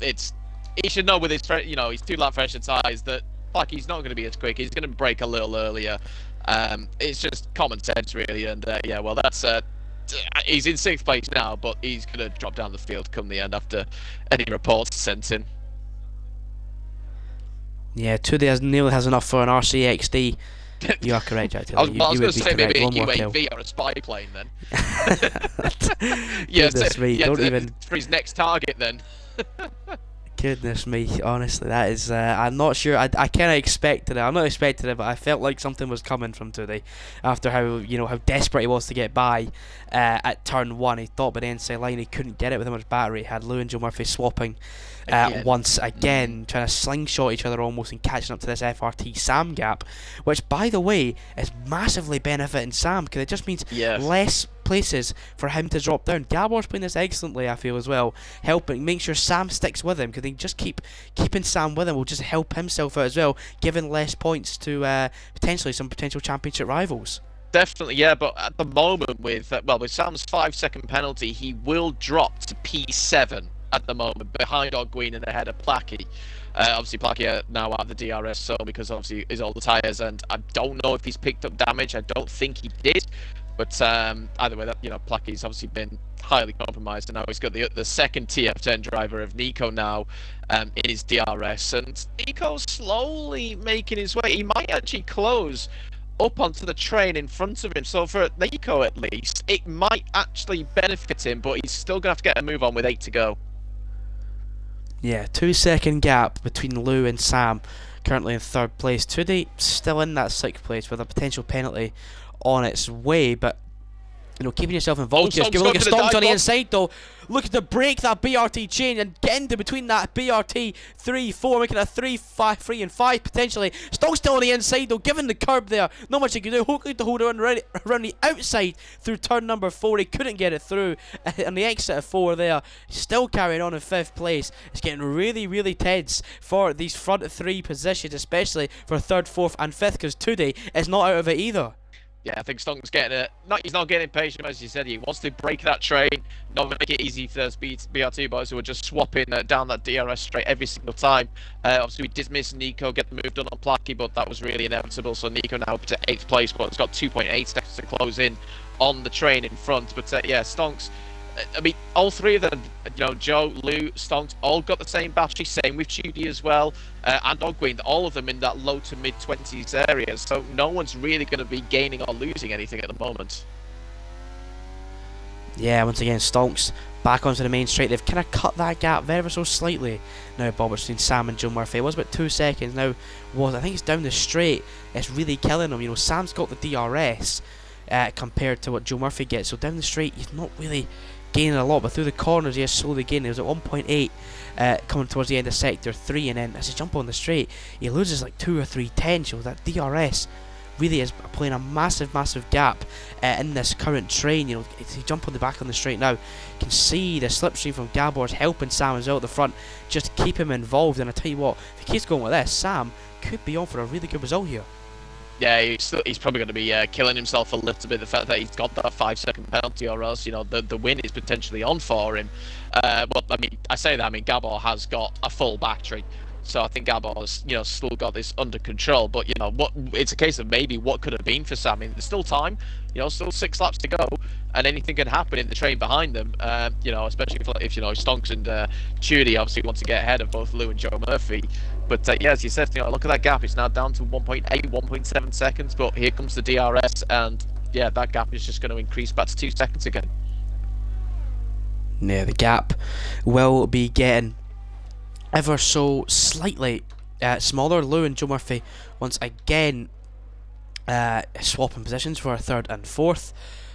B: it's. He should know with his, his 2 lap fresher tyres that Plackey's not going to be as quick. He's going to brake a little earlier. It's just common sense, really. And yeah, well, that's. He's in 6th place now, but he's going to drop down the field come the end after any reports sent in.
A: Yeah, Tudi nearly has enough for an RCXD. You are correct, Jack.
B: I was going to say maybe a UAV or a spy plane then.
A: Don't even
B: for his next target then.
A: Goodness me, honestly, that is, I'm not sure, I kind of expected it, I'm not expecting it, but I felt like something was coming from today, after how desperate he was to get by at turn 1. He thought by the inside line he couldn't get it with how much battery. He had Lou and Joe Murphy swapping once again, trying to slingshot each other almost and catching up to this FRT Sam gap, which by the way is massively benefiting Sam, because it just means less places for him to drop down. Gabor's playing this excellently, I feel, as well, helping make sure Sam sticks with him, because they just keeping Sam with him will just help himself out as well, giving less points to potentially some potential championship rivals.
B: Definitely, yeah, but at the moment with Sam's 5-second penalty, he will drop to P7 at the moment, behind Ogwyn and ahead of Plackey. Obviously, Plackey now out of the DRS zone because obviously he's all the tyres, and I don't know if he's picked up damage. I don't think he did. But either way, Plackey's obviously been highly compromised, and now he's got the second TF10 driver of Nico now in his DRS, and Nico's slowly making his way. He might actually close up onto the train in front of him, so for Nico at least, it might actually benefit him, but he's still going to have to get a move on with 8 to go.
A: Yeah, 2-second gap between Lou and Sam, currently in 3rd place. Tudi still in that 6th place with a potential penalty on its way, but keeping yourself
B: Oh,
A: involved here.
B: Stonks
A: Give a look
B: going
A: at
B: for the
A: Stonks
B: dive
A: on the
B: bomb.
A: inside though. Looking to break that BRT chain and get into between that BRT 3-4, making a 3-5 potentially. Stonks still on the inside though, given the curb there. Not much he could do. Hoping to hold on around the outside through turn number 4. He couldn't get it through. On the exit of 4 there, still carrying on in 5th place. It's getting really, really tense for these front 3 positions, especially for 3rd, 4th, and 5th, because Today is not out of it either.
B: Yeah, I think Stonks getting it. He's not getting impatient, as you said. He wants to break that train, not make it easy for those BRT boys who are just swapping down that DRS straight every single time. Obviously, we did miss Nico get the move done on Placky, but that was really inevitable. So Nico now up to 8th place, but it's got 2.8 seconds to close in on the train in front. But yeah, Stonks. I mean, all 3 of them, Joe, Lou, Stonks, all got the same battery, same with Judy as well, and Ogwyn, all of them in that low to mid 20s area, so no one's really going to be gaining or losing anything at the moment.
A: Yeah, once again, Stonks back onto the main straight. They've kind of cut that gap very so slightly now, Bob, between Sam and Joe Murphy. It was about 2 seconds now. I think it's down the straight. It's really killing him. Sam's got the DRS compared to what Joe Murphy gets, so down the straight he's not really gaining a lot, but through the corners he is slowly gaining. He was at 1.8 coming towards the end of sector 3, and then as he jumps on the straight he loses like 2 or 3 tenths. So that DRS really is playing a massive gap in this current train. As he jump on the back on the straight now, you can see the slipstream from Gabor's helping Sam as well at the front, just keep him involved. And I tell you what, if he keeps going with this, Sam could be on for a really good result here.
B: Yeah, he's probably going to be killing himself a little bit. The fact that he's got that 5-second penalty, or else the win is potentially on for him. But I mean, I say that. I mean, Gabor has got a full battery, so I think Gabor's still got this under control. But what it's a case of maybe what could have been for Sam. I mean, there's still time. Still 6 laps to go, and anything can happen in the train behind them. Especially if Stonks and Judy obviously want to get ahead of both Lou and Joe Murphy. But yeah, as you said, look at that gap. It's now down to 1.8, 1.7 seconds. But here comes the DRS, and yeah, that gap is just going to increase back to 2 seconds again.
A: Yeah, the gap will be getting ever so slightly smaller. Lou and Joe Murphy once again swapping positions for 3rd and 4th.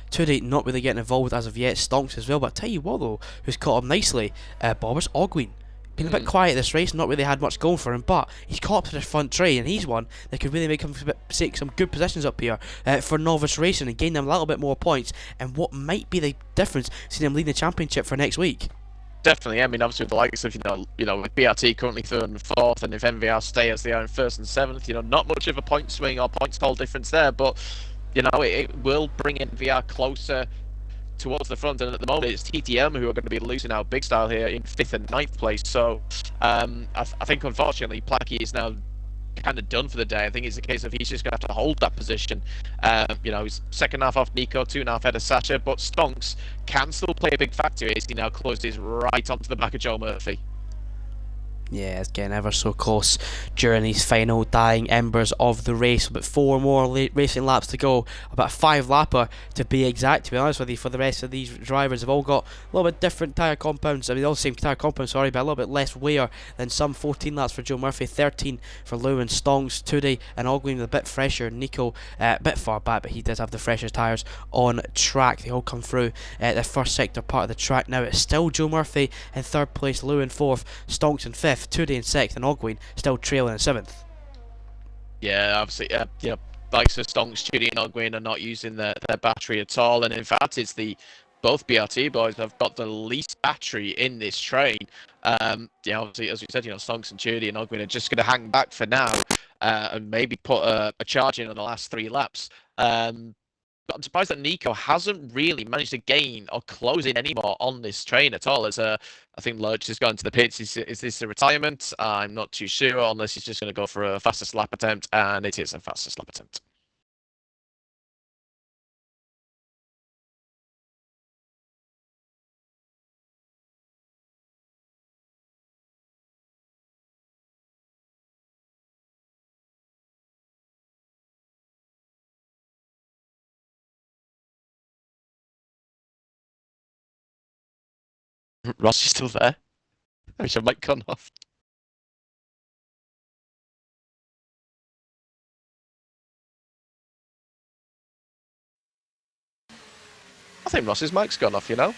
A: Today not really getting involved as of yet. Stonks as well, but I tell you what though, who's caught up nicely, Bob, is Ogwyn. Been a bit quiet this race, not really had much going for him, but he's caught up to the front train, and he's one that could really make him take some good positions up here for novice racing and gain them a little bit more points, and what might be the difference seeing him lead the championship for next week.
B: Definitely. I mean, obviously with the likes of with BRT currently 3rd and 4th, and if MVR stay as they are in 1st and 7th, not much of a point swing or points total difference there, but it will bring MVR closer towards the front, and at the moment it's TTM who are going to be losing out big style here in 5th and 9th place. So I think unfortunately Placky is now kind of done for the day. I think it's a case of he's just going to have to hold that position. He's 2nd half off Nico, 2.5 ahead of Sasha, but Stonks can still play a big factor as he now closes right onto the back of Joe Murphy.
A: Yeah, it's getting ever so close during these final dying embers of the race. About 4 more racing laps to go, about a 5-lapper to be exact, to be honest with you. For the rest of these drivers, have all got a little bit different tyre compounds. I mean, all the same tyre compounds, sorry, but a little bit less wear than some. 14 laps for Joe Murphy, 13 for Lou and Stonks. Today and Ogwyn a bit fresher. Nico a bit far back, but he does have the freshest tyres on track. They all come through the first sector part of the track. Now it's still Joe Murphy in 3rd place, Lou in 4th, Stonks in 5th, Today in 6th, and Ogwyn still trailing in 7th.
B: Yeah, obviously, likes of Stonks, Judy and Ogwyn are not using their battery at all, and in fact it's both BRT boys have got the least battery in this train. Obviously, as we said, Stonks and Judy and Ogwyn are just going to hang back for now, and maybe put a charge in on the last 3 laps. But I'm surprised that Nico hasn't really managed to gain or close in anymore on this train at all. As I think Lurch has gone to the pits. Is this a retirement? I'm not too sure, unless he's just going to go for a fastest lap attempt, and it is a fastest lap attempt. Ross, you still there? I wish I might gone off. I think Ross's mic's gone off, you know?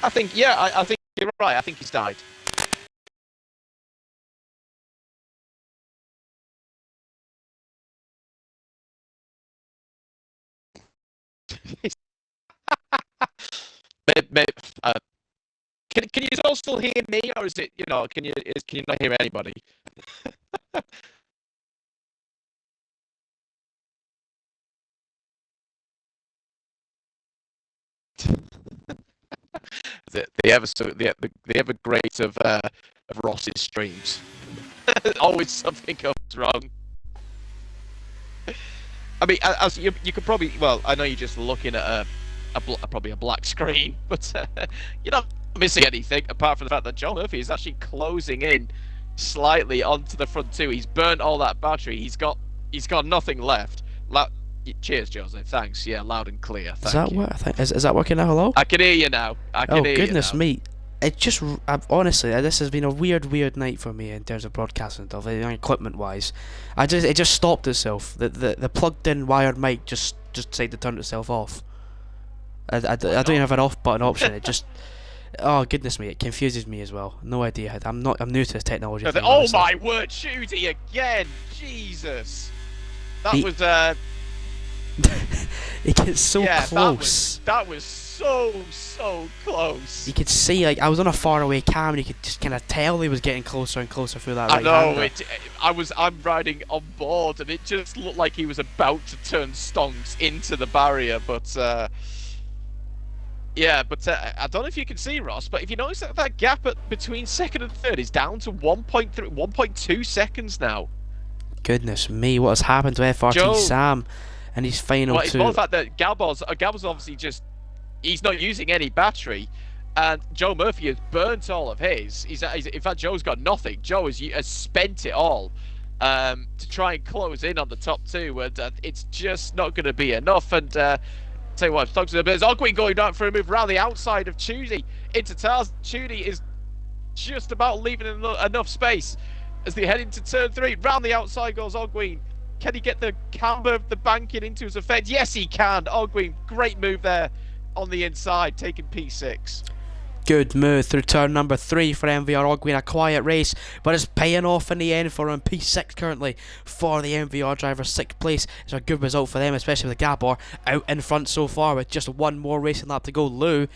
B: I think, I think you're right. I think he's died. maybe, uh, can you all still hear me, or is it, can you not hear anybody? the ever great of Ross's streams. Always something goes wrong. I mean, as you could probably, well, I know you're just looking at probably a black screen, but you're not missing anything apart from the fact that Joe Murphy is actually closing in slightly onto the front two. He's burnt all that battery. He's got nothing left. Cheers, Joseph. Thanks. Yeah, loud and clear.
A: Is that working now? Hello?
B: I can hear you now.
A: Oh goodness me! It just honestly, this has been a weird night for me in terms of broadcasting stuff, equipment wise. It just stopped itself. The plugged in wired mic just decided to turn itself off. I don't even have an off button option. It just oh goodness me, it confuses me as well. No idea. I'm new to this technology.
B: Oh my word, Shooty again! Jesus, that was
A: it gets so close.
B: That was so close.
A: You could see, like, I was on a faraway cam, and you could just kind of tell he was getting closer and closer through that.
B: I know. I'm riding on board, and it just looked like he was about to turn Stonks into the barrier, but I don't know if you can see, Ross, but if you notice that gap between second and third is down to 1.2 seconds now.
A: Goodness me, what has happened to FRT Sam and his final
B: it's more the fact that Gabos obviously he's not using any battery, and Joe Murphy has burnt all of his. In fact, Joe's got nothing. Joe has spent it all to try and close in on the top two, and it's just not going to be enough. And tell you what, there's Ogwin going down for a move around the outside of Chudy into Tars. Chudy is just about leaving enough space as they head into turn 3. Round the outside goes Ogwin. Can he get the camber of the banking into his effect? Yes, he can. Ogwin, great move there on the inside, taking P6.
A: Good move through turn number 3 for MVR Ogwin. A quiet race, but it's paying off in the end for him. P6 currently for the MVR driver. 6th place is a good result for them, especially with Gabor out in front so far with just one more racing lap to go. Lou,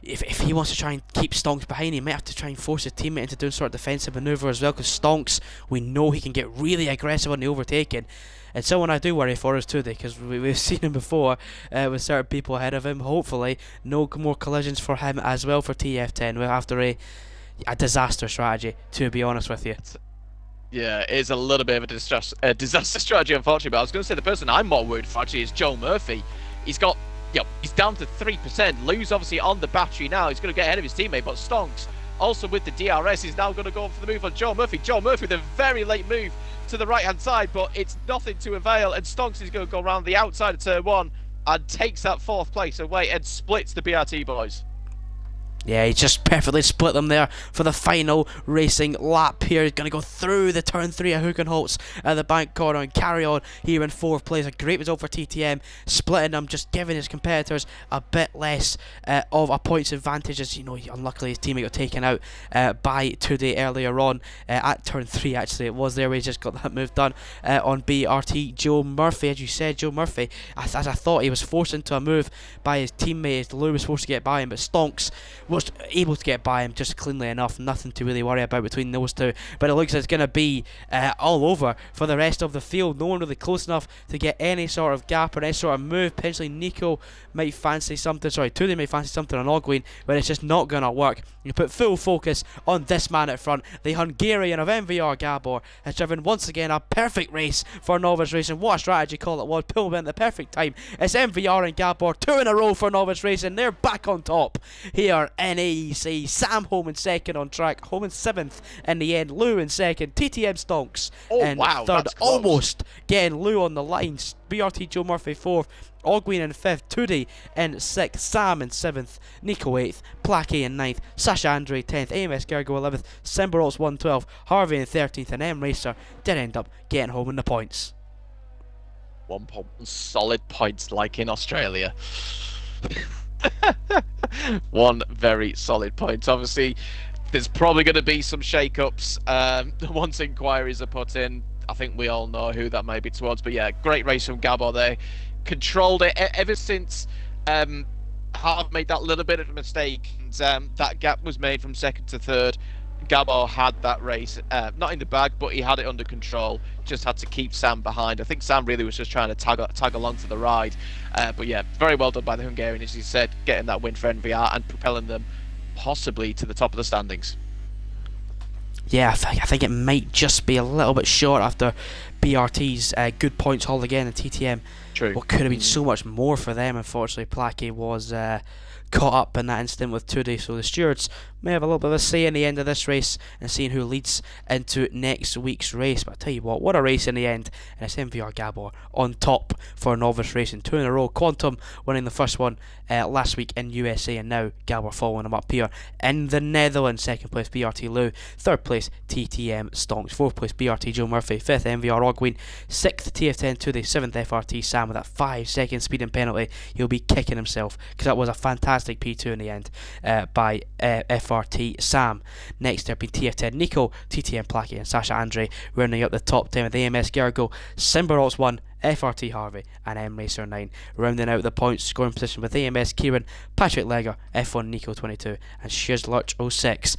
A: if he wants to try and keep Stonks behind, he might have to try and force his teammate into doing sort of defensive manoeuvre as well, because Stonks, we know he can get really aggressive on the overtaking. And someone I do worry for is Tudy, because we've seen him before with certain people ahead of him. Hopefully no more collisions for him as well for TF10 after a disaster strategy, to be honest with you.
B: Yeah, it is a little bit of a disaster strategy, unfortunately, but I was going to say the person I'm more worried for actually is Joe Murphy. He's down to 3%. Lou's obviously on the battery now. He's going to get ahead of his teammate, but Stonks, also with the DRS, is now going to go for the move on Joe Murphy. Joe Murphy with a very late move to the right-hand side, but it's nothing to avail, and Stonks is going to go around the outside of turn 1 and takes that 4th place away and splits the BRT boys.
A: Yeah, he just perfectly split them there for the final racing lap here. He's going to go through the turn 3 at Hugenholtz at the bank corner and carry on here in 4th place. A great result for TTM, splitting them, just giving his competitors a bit less of a points advantage, as unluckily his teammate got taken out by Tudy earlier on at turn 3. Actually, it was there where he just got that move done on BRT. Joe Murphy, as you said, Joe Murphy, as I thought, he was forced into a move by his teammate. Lou was supposed to get by him, but Stonks was able to get by him just cleanly enough. Nothing to really worry about between those two, but it looks like it's going to be all over for the rest of the field. No one really close enough to get any sort of gap or any sort of move. Potentially Nico might fancy something, Tudy might fancy something on Ogwin, but it's just not going to work. You put full focus on this man at front. The Hungarian of MVR Gabor has driven once again a perfect race for Novice Racing. What a strategy call it was, pulled in at the perfect time. It's MVR and Gabor, 2 in a row for Novice Racing. They're back on top here in AEC. Sam home in 2nd on track, home in 7th in the end. Lou in 2nd, TTM Stonks in 3rd, almost getting Lou on the lines. BRT Joe Murphy 4th, Ogwin in 5th, Tudy in 6th, Sam in 7th, Nico 8th, Plackey in 9th, Sasha Andre 10th, AMS Gergo 11th, Semberots 112, Harvey in 13th, and M Racer did end up getting home in the points.
B: 1 solid points like in Australia. One very solid point. Obviously, there's probably going to be some shake-ups once inquiries are put in. I think we all know who that may be towards. But yeah, great race from Gabor there. Controlled it ever since Harv made that little bit of a mistake, and that gap was made from second to third. Gabor had that race, not in the bag, but he had it under control. Just had to keep Sam behind. I think Sam really was just trying to tag along to the ride. But yeah, very well done by the Hungarian, as you said, getting that win for NVR and propelling them possibly to the top of the standings.
A: Yeah, I think it might just be a little bit short after BRT's good points haul again in TTM.
B: True.
A: What could have been so much more for them, unfortunately, Plackey was caught up in that incident with Tudy, so the stewards may have a little bit of a say in the end of this race and seeing who leads into next week's race. But I tell you what a race in the end, and it's MVR Gabor on top for novice racing, 2 in a row. Quantum winning the first one last week in USA, and now Gabor following him up here in the Netherlands. Second place BRT Lou, third place TTM Stonks, fourth place BRT Joe Murphy, fifth MVR Ogween, sixth TF10 Tudy, seventh FRT Sam with that 5-second speeding penalty. He'll be kicking himself because that was a fantastic P2 in the end by FRT Sam. Next there being TF10 Nico, TTM Plackey and Sasha Andre rounding up the top 10 with AMS Gergo, Simbarots 1, FRT Harvey and M Racer 9 rounding out the points scoring position with AMS Kieran, Patrick Legger, F1 Nico 22 and Shiz Lurch 06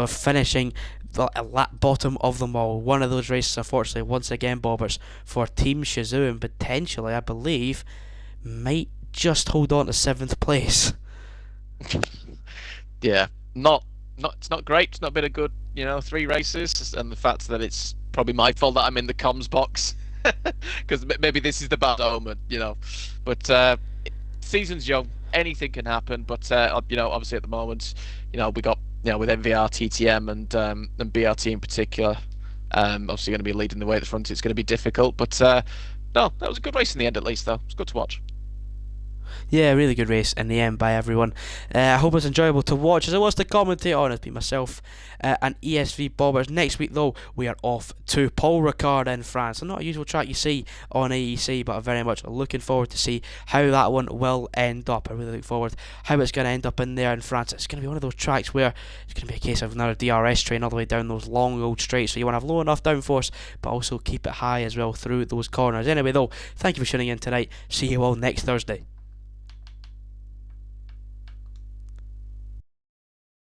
A: finishing at bottom of them all. One of those races, unfortunately, once again, Bobbers, for Team Shizou, and potentially, I believe, might just hold on to 7th place.
B: Yeah, it's not great. It's not been a good, 3 races, and the fact that it's probably my fault that I'm in the comms box, because maybe this is the bad omen, But season's young, anything can happen. But obviously at the moment, we got with MVR, TTM, and BRT in particular, obviously going to be leading the way at the front. It's going to be difficult, but no, that was a good race in the end, at least. Though it's good to watch.
A: Yeah, really good race in the end by everyone. I hope it's enjoyable to watch as it was to commentate on. It's been myself and ESV Bobbers. Next week though, we are off to Paul Ricard in France. So not a usual track you see on AEC, but I'm very much looking forward to see how that one will end up. I really look forward how it's going to end up in there in France. It's going to be one of those tracks where it's going to be a case of another DRS train all the way down those long old straights, so you want to have low enough downforce but also keep it high as well through those corners. Anyway though, thank you for tuning in tonight. See you all next Thursday.